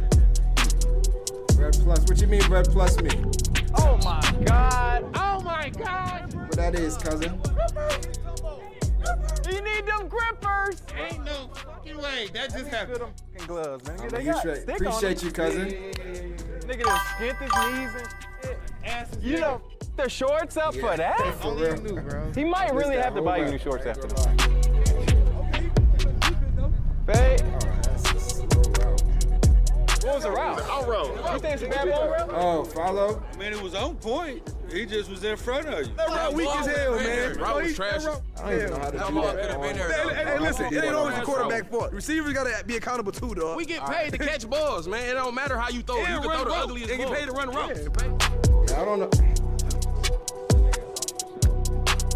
Red plus. What you mean, red plus me? Oh my God. Oh my God. What that is, cousin? You need them grippers. Ain't no fucking way. That just Good happened. them fucking gloves, man. I They mean, got you stick on appreciate them. you, cousin. Nigga done skint his knees and shit. Asses. You know, the shorts up for that? For real. He might I missed really that have to whole buy you rap. new shorts after this. Fade. What was the route? You think it's a bad ball route? Oh, follow. Man, it was on point. He just was in front of you. That route weak as hell, man. Route was trash. I don't even know how to That do ball that. could have been there. Hey, though. listen, it ain't always the That's quarterback wrong. fault. Receivers gotta be accountable too, dog. We get paid to catch balls, man. It don't matter how you throw it. You And can run throw the routes. ugliest And get ball. paid to run routes. Yeah, I don't know.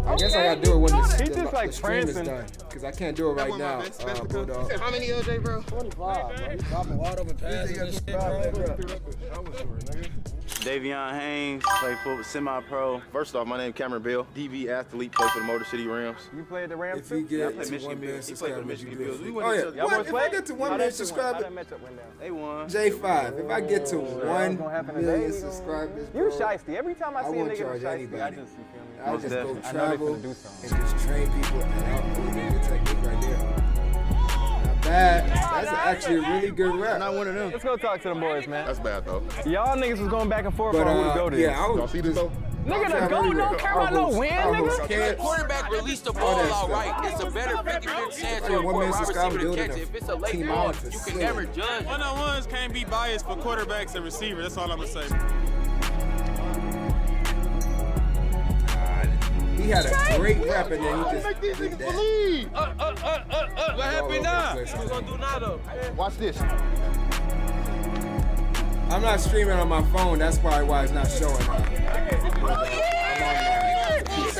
I guess I gotta do it when He the just like stream is prancing. done. Because I can't do it right now, Bulldog. How many LJ, bro? Davion Haynes, play football, semi-pro. First off, my name Cameron Bill, DB athlete, play for the Motor City Rams. You played the Rams If you too? get played to Michigan 1 million Bills. He played for the subscribers, Michigan you do Bills. it. We Oh went yeah, each other. Y'all what? boys If played? I get to 1 How million that shit went? How subscribers, that matchup went down? They won. J5, if I get to gonna 1 happen today. million We gonna- subscribers, You bro, shiesty. Every time I I see a won't nigga charge shiesty, I anybody. just, you feel me? I'll Most just go definitely. I know they travel finna do something. and just train people and I'll put in the technique right there. Not bad. That's actually a really good rap. Not one of them. Let's go talk to them boys, man. That's bad, though. Y'all niggas was going back and forth But on who to go to. yeah, I Y'all was see this, though? Nigga, the GOAT don't care about no win, nigga. Quarterback released the All ball that all stuff. right. It's a better 50% chance I mean, for 1 a million wide subscribers receiver to building catch a it. If it's a late team ball, out for you can silly. never judge. One-on-ones can't be biased for quarterbacks and receivers. That's all I'm gonna say. He had a great rap and then he just Make these did niggas that. believe. What happened now? What you gonna do now, though? Watch this. I'm not streaming on my phone. That's probably why it's not showing. I'm on my PC.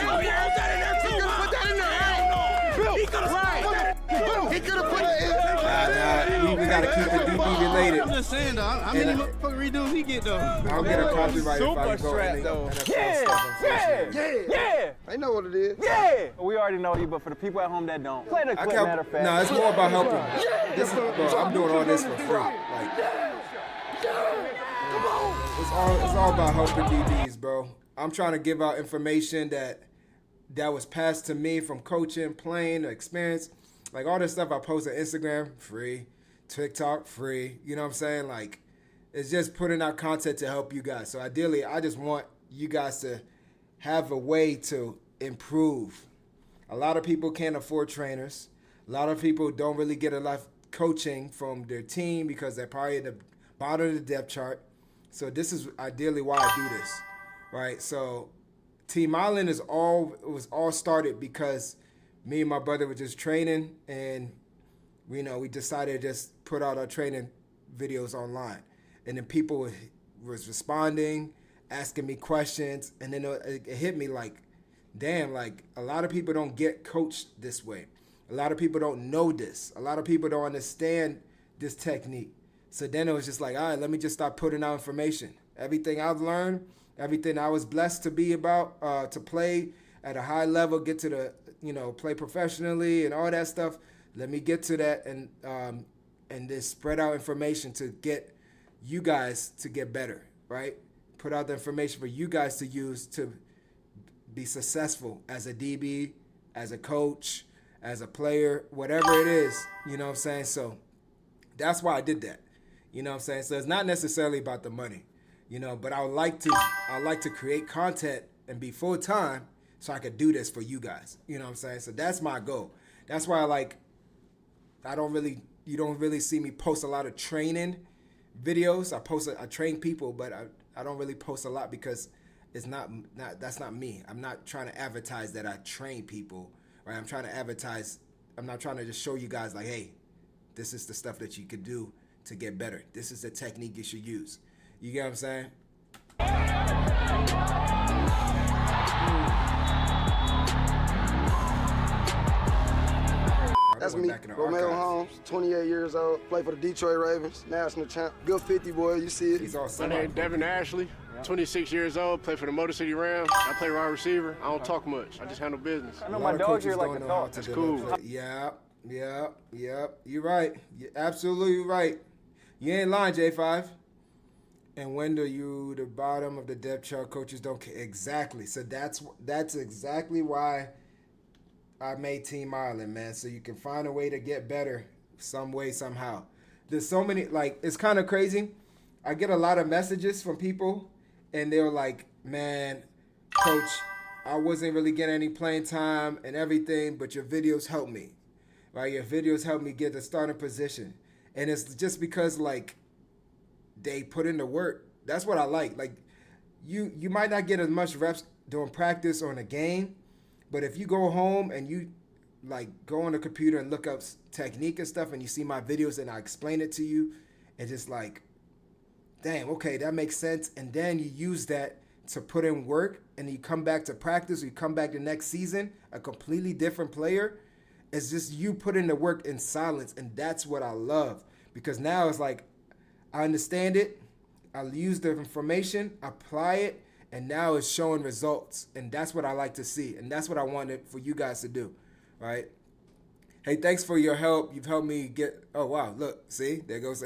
He could have put it in. Nah, we gotta keep the DB related. I'm just saying, though. How many motherfucking redos he get, though? I'll get a copyright if I go strap, any though. NFL Yeah, stuff, unfortunately. yeah. They know what it is. Yeah! We already know you, but for the people at home that don't, play the I clip, matter of fact. No, it's more about helping. This is, bro, I'm doing all this for free. Like, it's all about helping DBs, bro. I'm trying to give out information that was passed to me from coaching, playing, experience. Like all this stuff I post on Instagram, free. TikTok, free. You know what I'm saying? Like, it's just putting out content to help you guys. So ideally, I just want you guys to have a way to improve. A lot of people can't afford trainers. A lot of people don't really get a lot of coaching from their team because they're probably at the bottom of the depth chart. So this is ideally why I do this, right? So Team Eyeland was all started because me and my brother were just training, and we decided to just put out our training videos online, and then people was responding, asking me questions, and then it hit me like, damn, like a lot of people don't get coached this way. A lot of people don't know this. A lot of people don't understand this technique. So then it was just like, all right, let me just start putting out information. Everything I've learned, everything I was blessed to be about, to play at a high level, get to the, play professionally and all that stuff. Let me get to that and just spread out information to get you guys to get better, right? Put out the information for you guys to use to be successful as a DB, as a coach, as a player, whatever it is, you know what I'm saying? So that's why I did that, you know what I'm saying? So it's not necessarily about the money, but I like to create content and be full time so I could do this for you guys, you know what I'm saying? So that's my goal. That's why you don't really see me post a lot of training videos. I train people, but I don't really post a lot because it's that's not me. I'm not trying to advertise that I train people, right? I'm not trying to just show you guys like, hey, this is the stuff that you could do to get better. This is the technique you should use. You get what I'm saying? That's me, Romeo Holmes, 28 years old, play for the Detroit Ravens, national champ. Good 50 boy, you see it. He's also My name is Devin Ashley, 26 years old, play for the Motor City Rams. I play wide receiver. I don't talk much. I just handle business. I know my dog here like a dog. That's cool. Yeah. You're right. You're absolutely right. You ain't lying, J5. And when you the bottom of the depth chart, coaches don't care. Exactly. So that's exactly why I made Team Eyeland, man. So you can find a way to get better some way, somehow. There's so many, it's kind of crazy. I get a lot of messages from people, and they're like, man, coach, I wasn't really getting any playing time and everything, but your videos helped me, right? Your videos helped me get the starting position. And it's just because, they put in the work. That's what I like. You might not get as much reps during practice or in a game, but if you go home and you go on the computer and look up technique and stuff and you see my videos and I explain it to you, it's just damn, okay, that makes sense. And then you use that to put in work and you come back to practice or you come back the next season, a completely different player. It's just you put in the work in silence, and that's what I love, because now it's I understand it, I use the information, apply it, and now it's showing results. And that's what I like to see. And that's what I wanted for you guys to do, right? Hey, thanks for your help. You've helped me get, oh, wow, look, see, there goes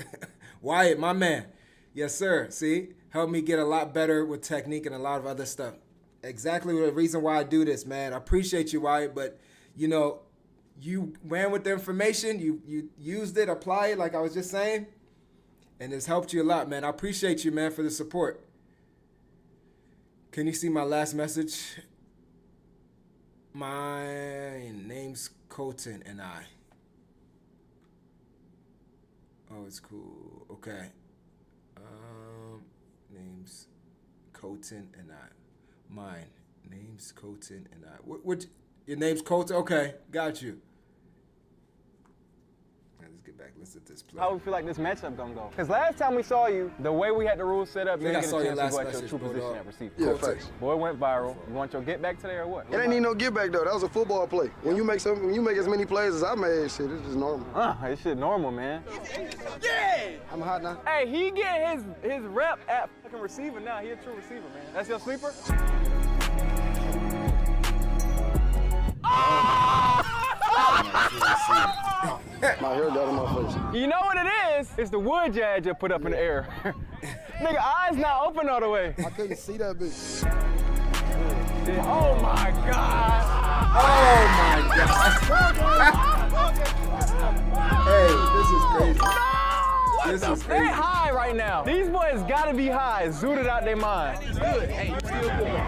Wyatt, my man. Yes, sir, see, helped me get a lot better with technique and a lot of other stuff. Exactly the reason why I do this, man. I appreciate you, Wyatt, but, you ran with the information, you used it, apply it, like I was just saying, and it's helped you a lot, man. I appreciate you, man, for the support. Can you see my last message? My name's Colton and I. Oh, it's cool. Okay. Name's Colton and I. Mine. Name's Colton and I. What your name's Colton? Okay, got you. Let's get back. Let's let this play. How we feel like this matchup gonna go? Because last time we saw you, the way we had the rules set up, you didn't get a chance to go at your true position at receiver. Yeah, facts. Boy, went viral. You want your get back today or what? It ain't need no get back though. That was a football play. When you make as many plays as I made, shit, it's just normal. This shit normal, man. Yeah! I'm hot now. Hey, he get his rep at fucking receiver now. He a true receiver, man. That's your sleeper? My hair got in my face. You know what it is? It's the wood jazz you put up in the air. Nigga, eyes not open all the way. I couldn't see that bitch. Oh my God. Oh my God. Hey, this is crazy. This is crazy. They high right now. These boys gotta be high, zooted out their mind. Good. Hey, you still good.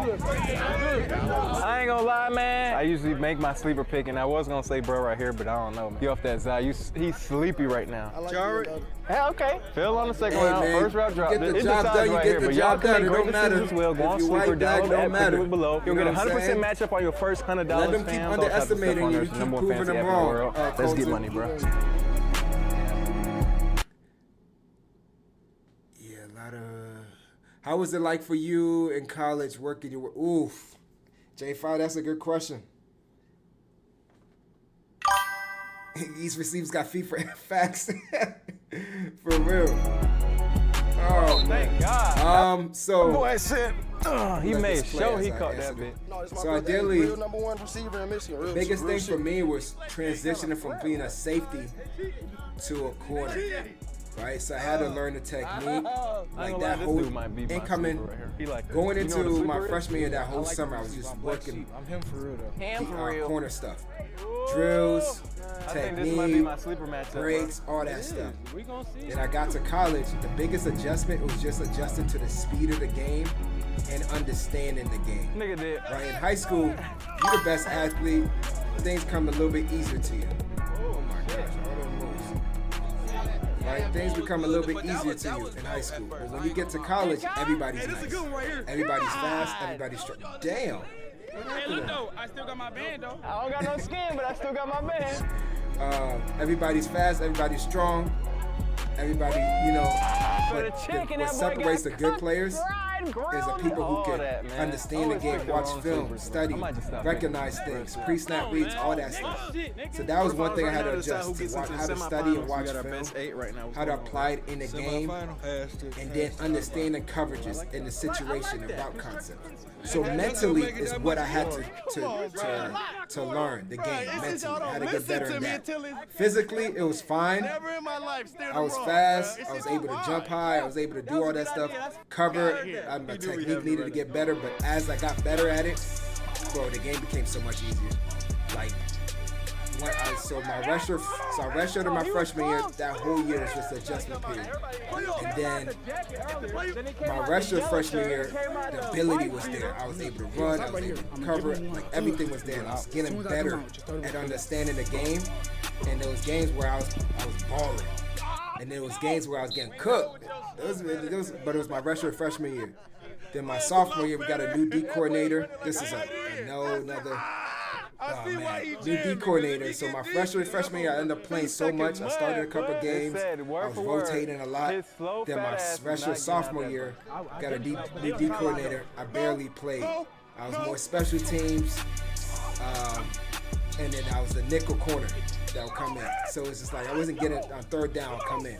I ain't gonna lie, man. I usually make my sleeper pick, and I was gonna say bro right here, but I don't know, man. Get off that Zai. He's sleepy right now. Jared? Hey, okay. Phil on the second Hey, round. man, First round drop. get the It job decides done, you right get here, the but y'all job can done. make It great don't matter. decisions as well. Go on If you sleeper white, black, download don't the app, matter. click it below. You'll You know get a what I'm 100% saying? matchup on your first $100. Let them keep fam. underestimating you. You keep Number one proving fancy them app in the wrong. world. Let's get Colton. money, bro. Yeah, a lot of. How was it like for you in college working your? Oof, J5, that's a good question. East receivers got feet for facts. For real. Oh, thank God. So Boy said, he let made this play sure as he I caught answer that bit. So ideally, real number one receiver in Michigan. the Real, biggest real thing for shit. me was transitioning from being a safety to a corner. Right, so I had to learn the technique. Like that whole incoming, going into my freshman year, that whole summer, I was just working corner stuff, drills, technique, breaks, all that stuff. Then I got to college. The biggest adjustment was just adjusting to the speed of the game and understanding the game. Right, in high school, you're the best athlete. Things come a little bit easier to you. Oh my gosh, all those moves. Right? Things become a little bit easier to you in high school. But when you get to college, everybody's nice. Everybody's fast, everybody's strong. Damn. Hey, look though, I still got my band though. I don't got no skin, but I still got my band. Everybody's fast, everybody's strong. Everybody, you know, what separates the good players is the people who can understand the game, watch film, study, recognize things, pre-snap reads, all that stuff. So that was one thing I had to adjust to, how to study and watch film, how to apply it in the game, and then understand the coverages in the situation and route concept. So mentally is what I had to learn the game mentally, how to get better in that. Physically, it was fine. I was fast. I was able to jump high. I was able to do all that stuff. Cover. My technique needed to get better, but as I got better at it, bro, the game became so much easier. Like, I redshirted in my freshman year. That whole year was just an adjustment period. And then my redshirt freshman year, the ability was there. I was able to run. I was able to cover. Like everything was there. I was getting better at understanding the game. And there was games where I was balling. And there was games where I was getting cooked. But it was my redshirt freshman year. Then my sophomore year, we got a new D coordinator. This is another. Oh man, new D coordinator. So my freshman year, I ended up playing so much. I started a couple games. I was rotating a lot. Then my freshman sophomore year, got a new D coordinator. I barely played. I was more special teams, and then I was the nickel corner that would come in. So it's just like I wasn't getting on third down come in.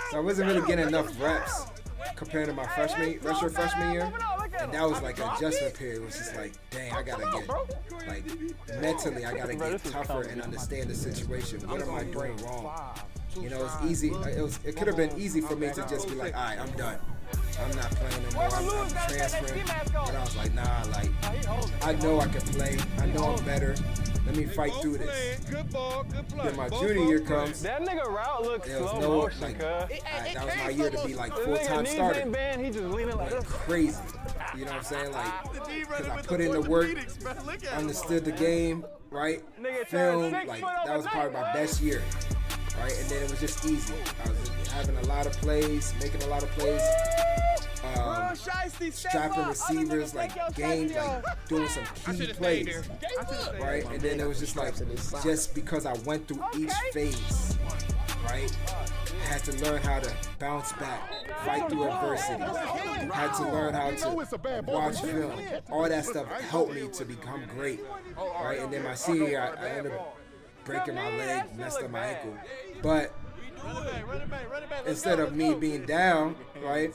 So I wasn't really getting enough reps compared to my freshman year. And that was like an adjustment period. It was just like, dang, I gotta get, like, mentally, I gotta get tougher and understand the situation. What am I doing wrong? You know, it's easy. It could have been easy for me to just be like, all right, I'm done. I'm not playing no more. I'm transferring. But I was like, nah, like, I know I can play. I know I'm better. Let me fight through this. Then my junior year comes. That nigga route looks slow motion, like, that was my year to be like full-time starter. He just leaning like this. Crazy. You know what I'm saying? Like, because I put in the work, understood the game, right? Film, like, that was probably my best year, right? And then it was just easy. I was having a lot of plays, making a lot of plays. Strapping receivers, like games, like doing some key plays, right? And then it was just like, just because I went through each phase, right? I had to learn how to bounce back, fight through adversity. Had to learn how to watch film. All that stuff helped me to become great, right? And then my senior year, I ended up breaking my leg, messed up my ankle, but instead of me being down, right,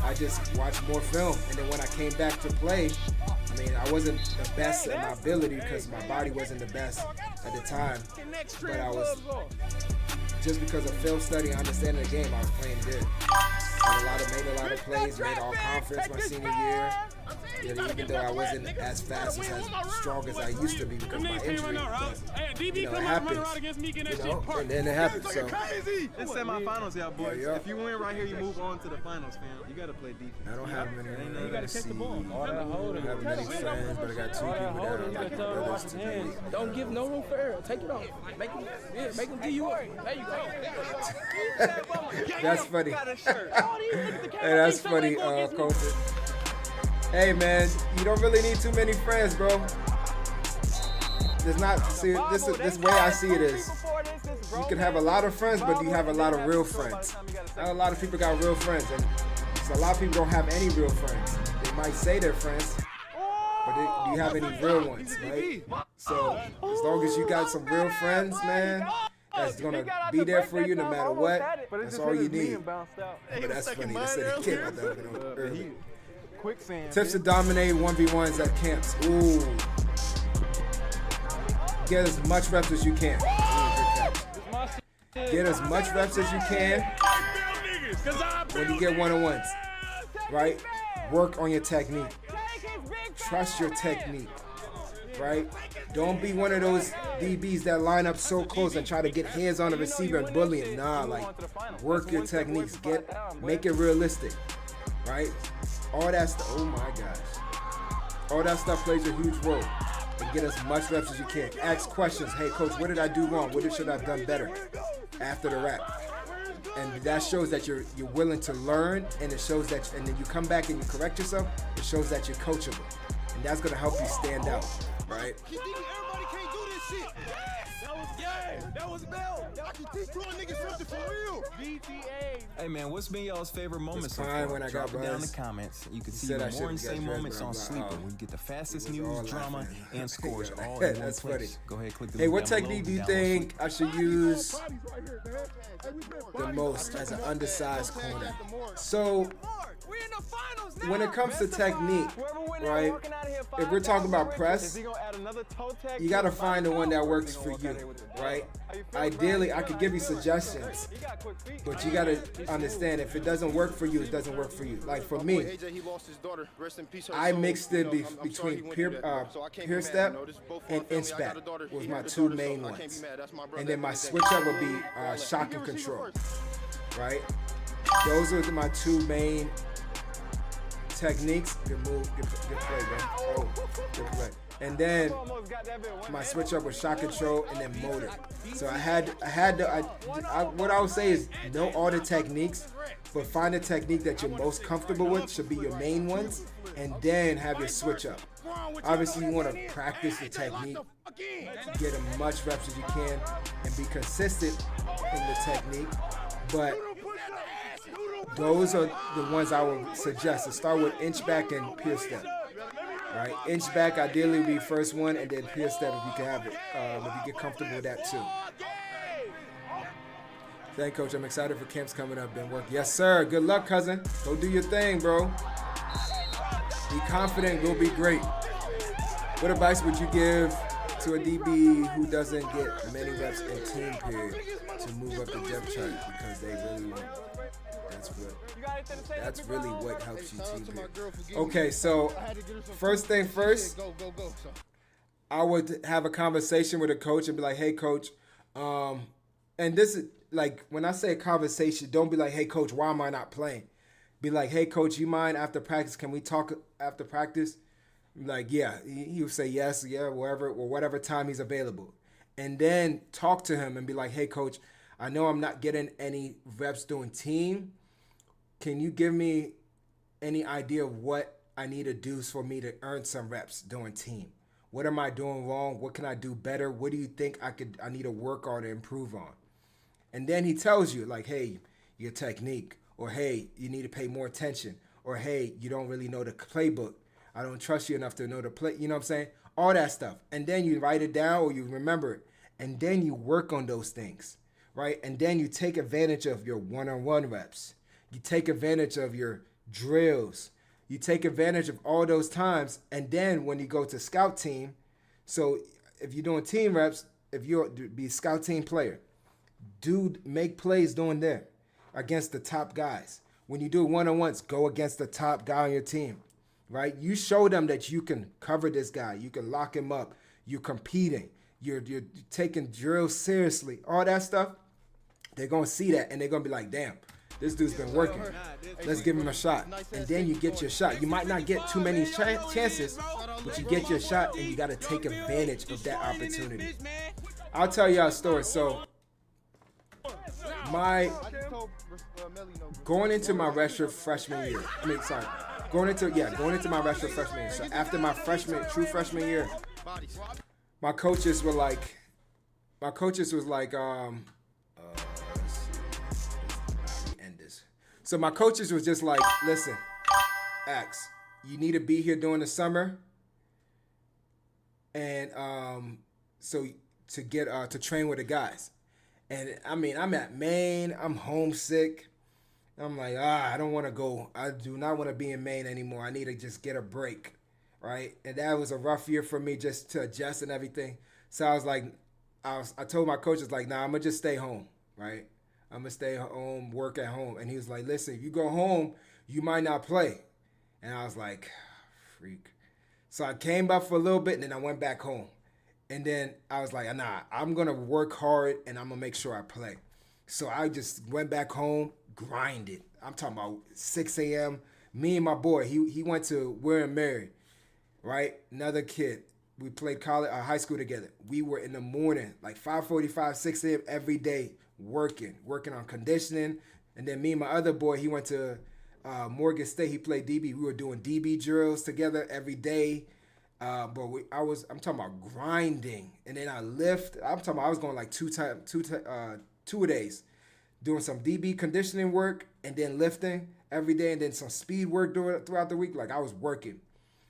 I just watched more film. And then when I came back to play, I mean, I wasn't the best at my ability because my body wasn't the best at the time. But I was, just because of film study and understanding the game, I was playing good. Made a lot of plays, made all conference my senior year. You know, even though I wasn't as fast as strong as I used to be because of my injury, but, you know, it happens. You know, and then it happens. So it's semifinals, y'all boys. Yeah. If you win right here, you move on to the finals, fam. You gotta play defense. I don't have many. You gotta catch the ball. I don't have many friends, but I got 2 people that are like brothers to me. Don't give no room for error. Take it off. Make them give you up. There you go. That's funny. Hey, that's funny, Coach. Hey man, you don't really need too many friends, bro. There's not, see, this way I see it is, you can have a lot of friends, but do you have a lot of real friends? Not a lot of people got real friends, and so a lot of people don't have any real friends. They might say they're friends, but do you have any real ones, right? So as long as you got some real friends, man, that's He gonna got out be the there break for that you no time, matter almost what. had it, but it That's just all hit you his knee need. and bounced out. But that's funny. They said he came out the oven early. Quicksand. Tips to dominate 1v1s at camps. Ooh. Get as much reps as you can. Get as much reps as you can when you get one-on-ones, right? Work on your technique. Trust your technique, right? Don't be one of those DBs that line up so close and try to get hands on the receiver and bully him. Nah, like, work your techniques. Make it realistic, right? All that stuff, oh my gosh. All that stuff plays a huge role. And get as much reps as you can. Ask questions. Hey, coach, what did I do wrong? What should I have done better after the rep? And that shows that you're willing to learn, and it shows that, and then you come back and you correct yourself. It shows that you're coachable, and that's gonna help you stand out, right? Everybody can't do this shit. That was Bell. I can teach you niggas something for real. GTA. Hey man, what's been y'all's favorite moments so fine far? when I Drop got it down in the buzzed. comments. You can He see said I even more shouldn't get insane dressed, moments but on I'm Sleeper, like, where you get the fastest it was all news, drama, laughing. and scores Yeah, all in one that's place. funny. Go ahead, click the Hey, link what down technique do below you and download think I should use the most as an undersized corner? So, when it comes to technique, right, if we're talking about press, you got to find the one that works for you, right? Ideally, I could give you suggestions, but you got to understand if it doesn't work for you, it doesn't work for you. Like for me, I mixed it between peer step and inch back was my two main ones. And then my switch up would be shock and control, right? Those are my two main techniques. Good move, good play, bro. Oh, good play. And then my switch up was shock control and then motor. So what I would say is know all the techniques, but find the technique that you're most comfortable with, should be your main ones, and then have your switch up. Obviously, you want to practice the technique, get as much reps as you can, and be consistent in the technique. But those are the ones I would suggest to start with: inch back and peer step. Right, inch back ideally would be first one, and then peer step if you can have it. If you get comfortable with that too. Thank you, Coach. I'm excited for camps coming up. Been working. Yes, sir. Good luck, cousin. Go do your thing, bro. Be confident. We'll be great. What advice would you give to a DB who doesn't get many reps in team period to move up the depth chart because they really want? That's really what helps you team period. Okay, so first thing first, I would have a conversation with a coach and be like, "Hey, coach," and this is like when I say a conversation, don't be like, "Hey, coach, why am I not playing?" Be like, "Hey, coach, you mind after practice? Can we talk after practice?" Like, yeah, he would say yes, yeah, whatever time he's available, and then talk to him and be like, "Hey, coach, I know I'm not getting any reps doing team. Can you give me any idea of what I need to do for me to earn some reps doing team? What am I doing wrong? What can I do better? What do you think I need to work on or improve on?" And then he tells you, like, "Hey, your technique," or "Hey, you need to pay more attention," or "Hey, you don't really know the playbook. I don't trust you enough to know the play." You know what I'm saying? All that stuff. And then you write it down or you remember it. And then you work on those things, right? And then you take advantage of your one-on-one reps. You take advantage of your drills. You take advantage of all those times. And then when you go to scout team, so if you're doing team reps, if you're be a scout team player, make plays doing there against the top guys. When you do one-on-ones, go against the top guy on your team, right? You show them that you can cover this guy. You can lock him up. You're competing. You're taking drills seriously. All that stuff, they're going to see that, and they're going to be like, "Damn, this dude's been working. Let's give him a shot." And then you get your shot. You might not get too many chances, but you get your shot, and you got to take advantage of that opportunity. I'll tell you a story. So, going into my redshirt freshman year. Going into my redshirt freshman year. So after my true freshman year, my coaches was like, So my coaches was just like, "Listen, X, you need to be here during the summer, and so to get to train with the guys, And I mean, I'm at Maine. I'm homesick. I'm like, I don't want to go. I do not want to be in Maine anymore. I need to just get a break, right? And that was a rough year for me just to adjust and everything. So I was like, I told my coaches, like, nah, I'm going to just stay home, right? I'm going to stay home, work at home. And he was like, listen, if you go home, you might not play. And I was like, freak. So I came back for a little bit, and then I went back home. And then I was like, nah, I'm going to work hard, and I'm going to make sure I play. So I just went back home, grinded. I'm talking about 6 a.m. Me and my boy, he went to We're Married, right? Another kid. We played college, high school together. We were in the morning, like 5:45, 6 a.m. every day, working on conditioning. And then me and my other boy, he went to Morgan State. He played DB. We were doing DB drills together every day. I'm talking about grinding. And then I lift. I'm talking about I was going like two a days, doing some DB conditioning work and then lifting every day, and then some speed work throughout the week. Like, I was working.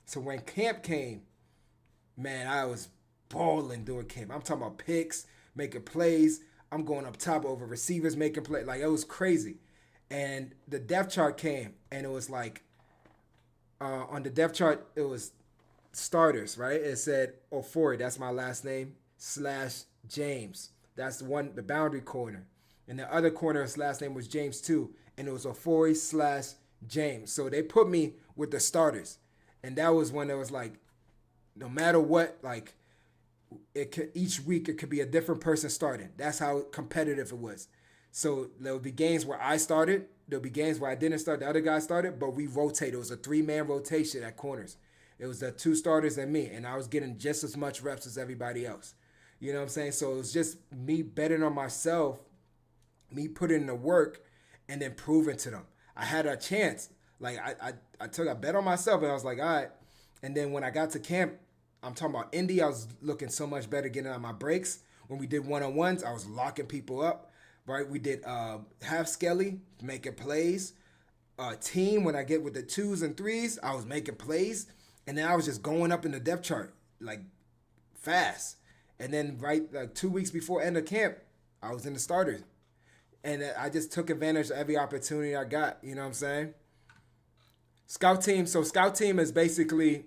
So when camp came, man, I was balling during camp. I'm talking about picks, making plays. I'm going up top over receivers, making plays. Like, it was crazy. And the depth chart came, and it was like, on the depth chart, it was starters, right? It said Ofori, that's my last name, / James. That's the boundary corner. And the other corner's last name was James too. And it was Ofori / James. So they put me with the starters. And that was when it was like, no matter what, like, each week it could be a different person starting. That's how competitive it was. So there would be games where I started. There'll be games where I didn't start. The other guy started, but we rotated. It was a 3-man rotation at corners. It was the 2 starters and me. And I was getting just as much reps as everybody else. You know what I'm saying? So it was just me betting on myself, me putting in the work, and then proving to them. I had a chance. Like, I took a bet on myself, and I was like, all right. And then when I got to camp, I'm talking about Indy, I was looking so much better getting on my breaks. When we did one-on-ones, I was locking people up, right? We did half skelly, making plays. Team, when I get with the 2s and 3s, I was making plays. And then I was just going up in the depth chart, like, fast. And then like 2 weeks before end of camp, I was in the starters. And I just took advantage of every opportunity I got. You know what I'm saying? Scout team. So scout team is basically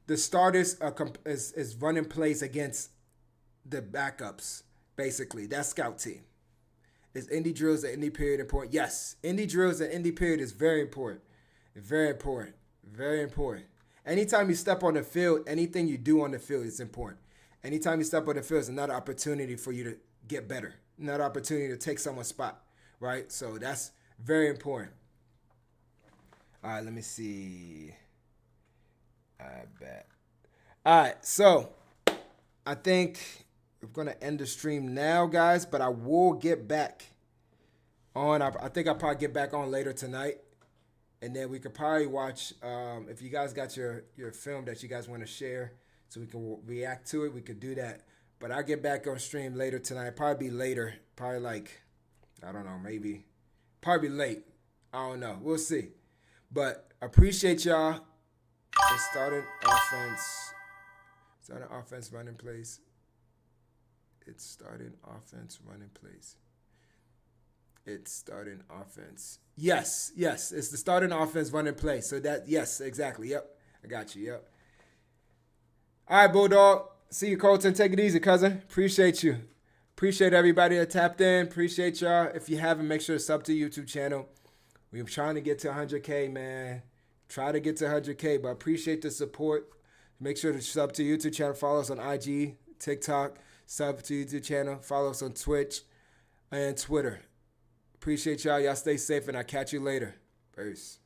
the starters is running plays against the backups. Basically, that's scout team. Is indie drills and indie period important? Yes, indie drills and indie period is very important. Very important. Very important. Anytime you step on the field, anything you do on the field is important. Anytime you step on the field is another opportunity for you to get better. Another opportunity to take someone's spot, right? So that's very important. All right, let me see. I bet. All right, so I think we're going to end the stream now, guys, but I will get back on. I think I'll probably get back on later tonight, and then we could probably watch, if you guys got your film that you guys want to share so we can react to it, we could do that. But I'll get back on stream later tonight. Probably be later. Probably like, I don't know, maybe. Probably late. I don't know. We'll see. But appreciate y'all. It started offense. Started offense running plays. It started offense running plays. It's starting offense. Yes. It's the starting offense running play. So that, yes, exactly. Yep. I got you. Yep. All right, Bulldog. See you, Colton. Take it easy, cousin. Appreciate you. Appreciate everybody that tapped in. Appreciate y'all. If you haven't, make sure to sub to the YouTube channel. We're trying to get to 100K, man. Try to get to 100K, but appreciate the support. Make sure to sub to the YouTube channel. Follow us on IG, TikTok. Sub to the YouTube channel. Follow us on Twitch and Twitter. Appreciate y'all. Y'all stay safe, and I'll catch you later. Peace.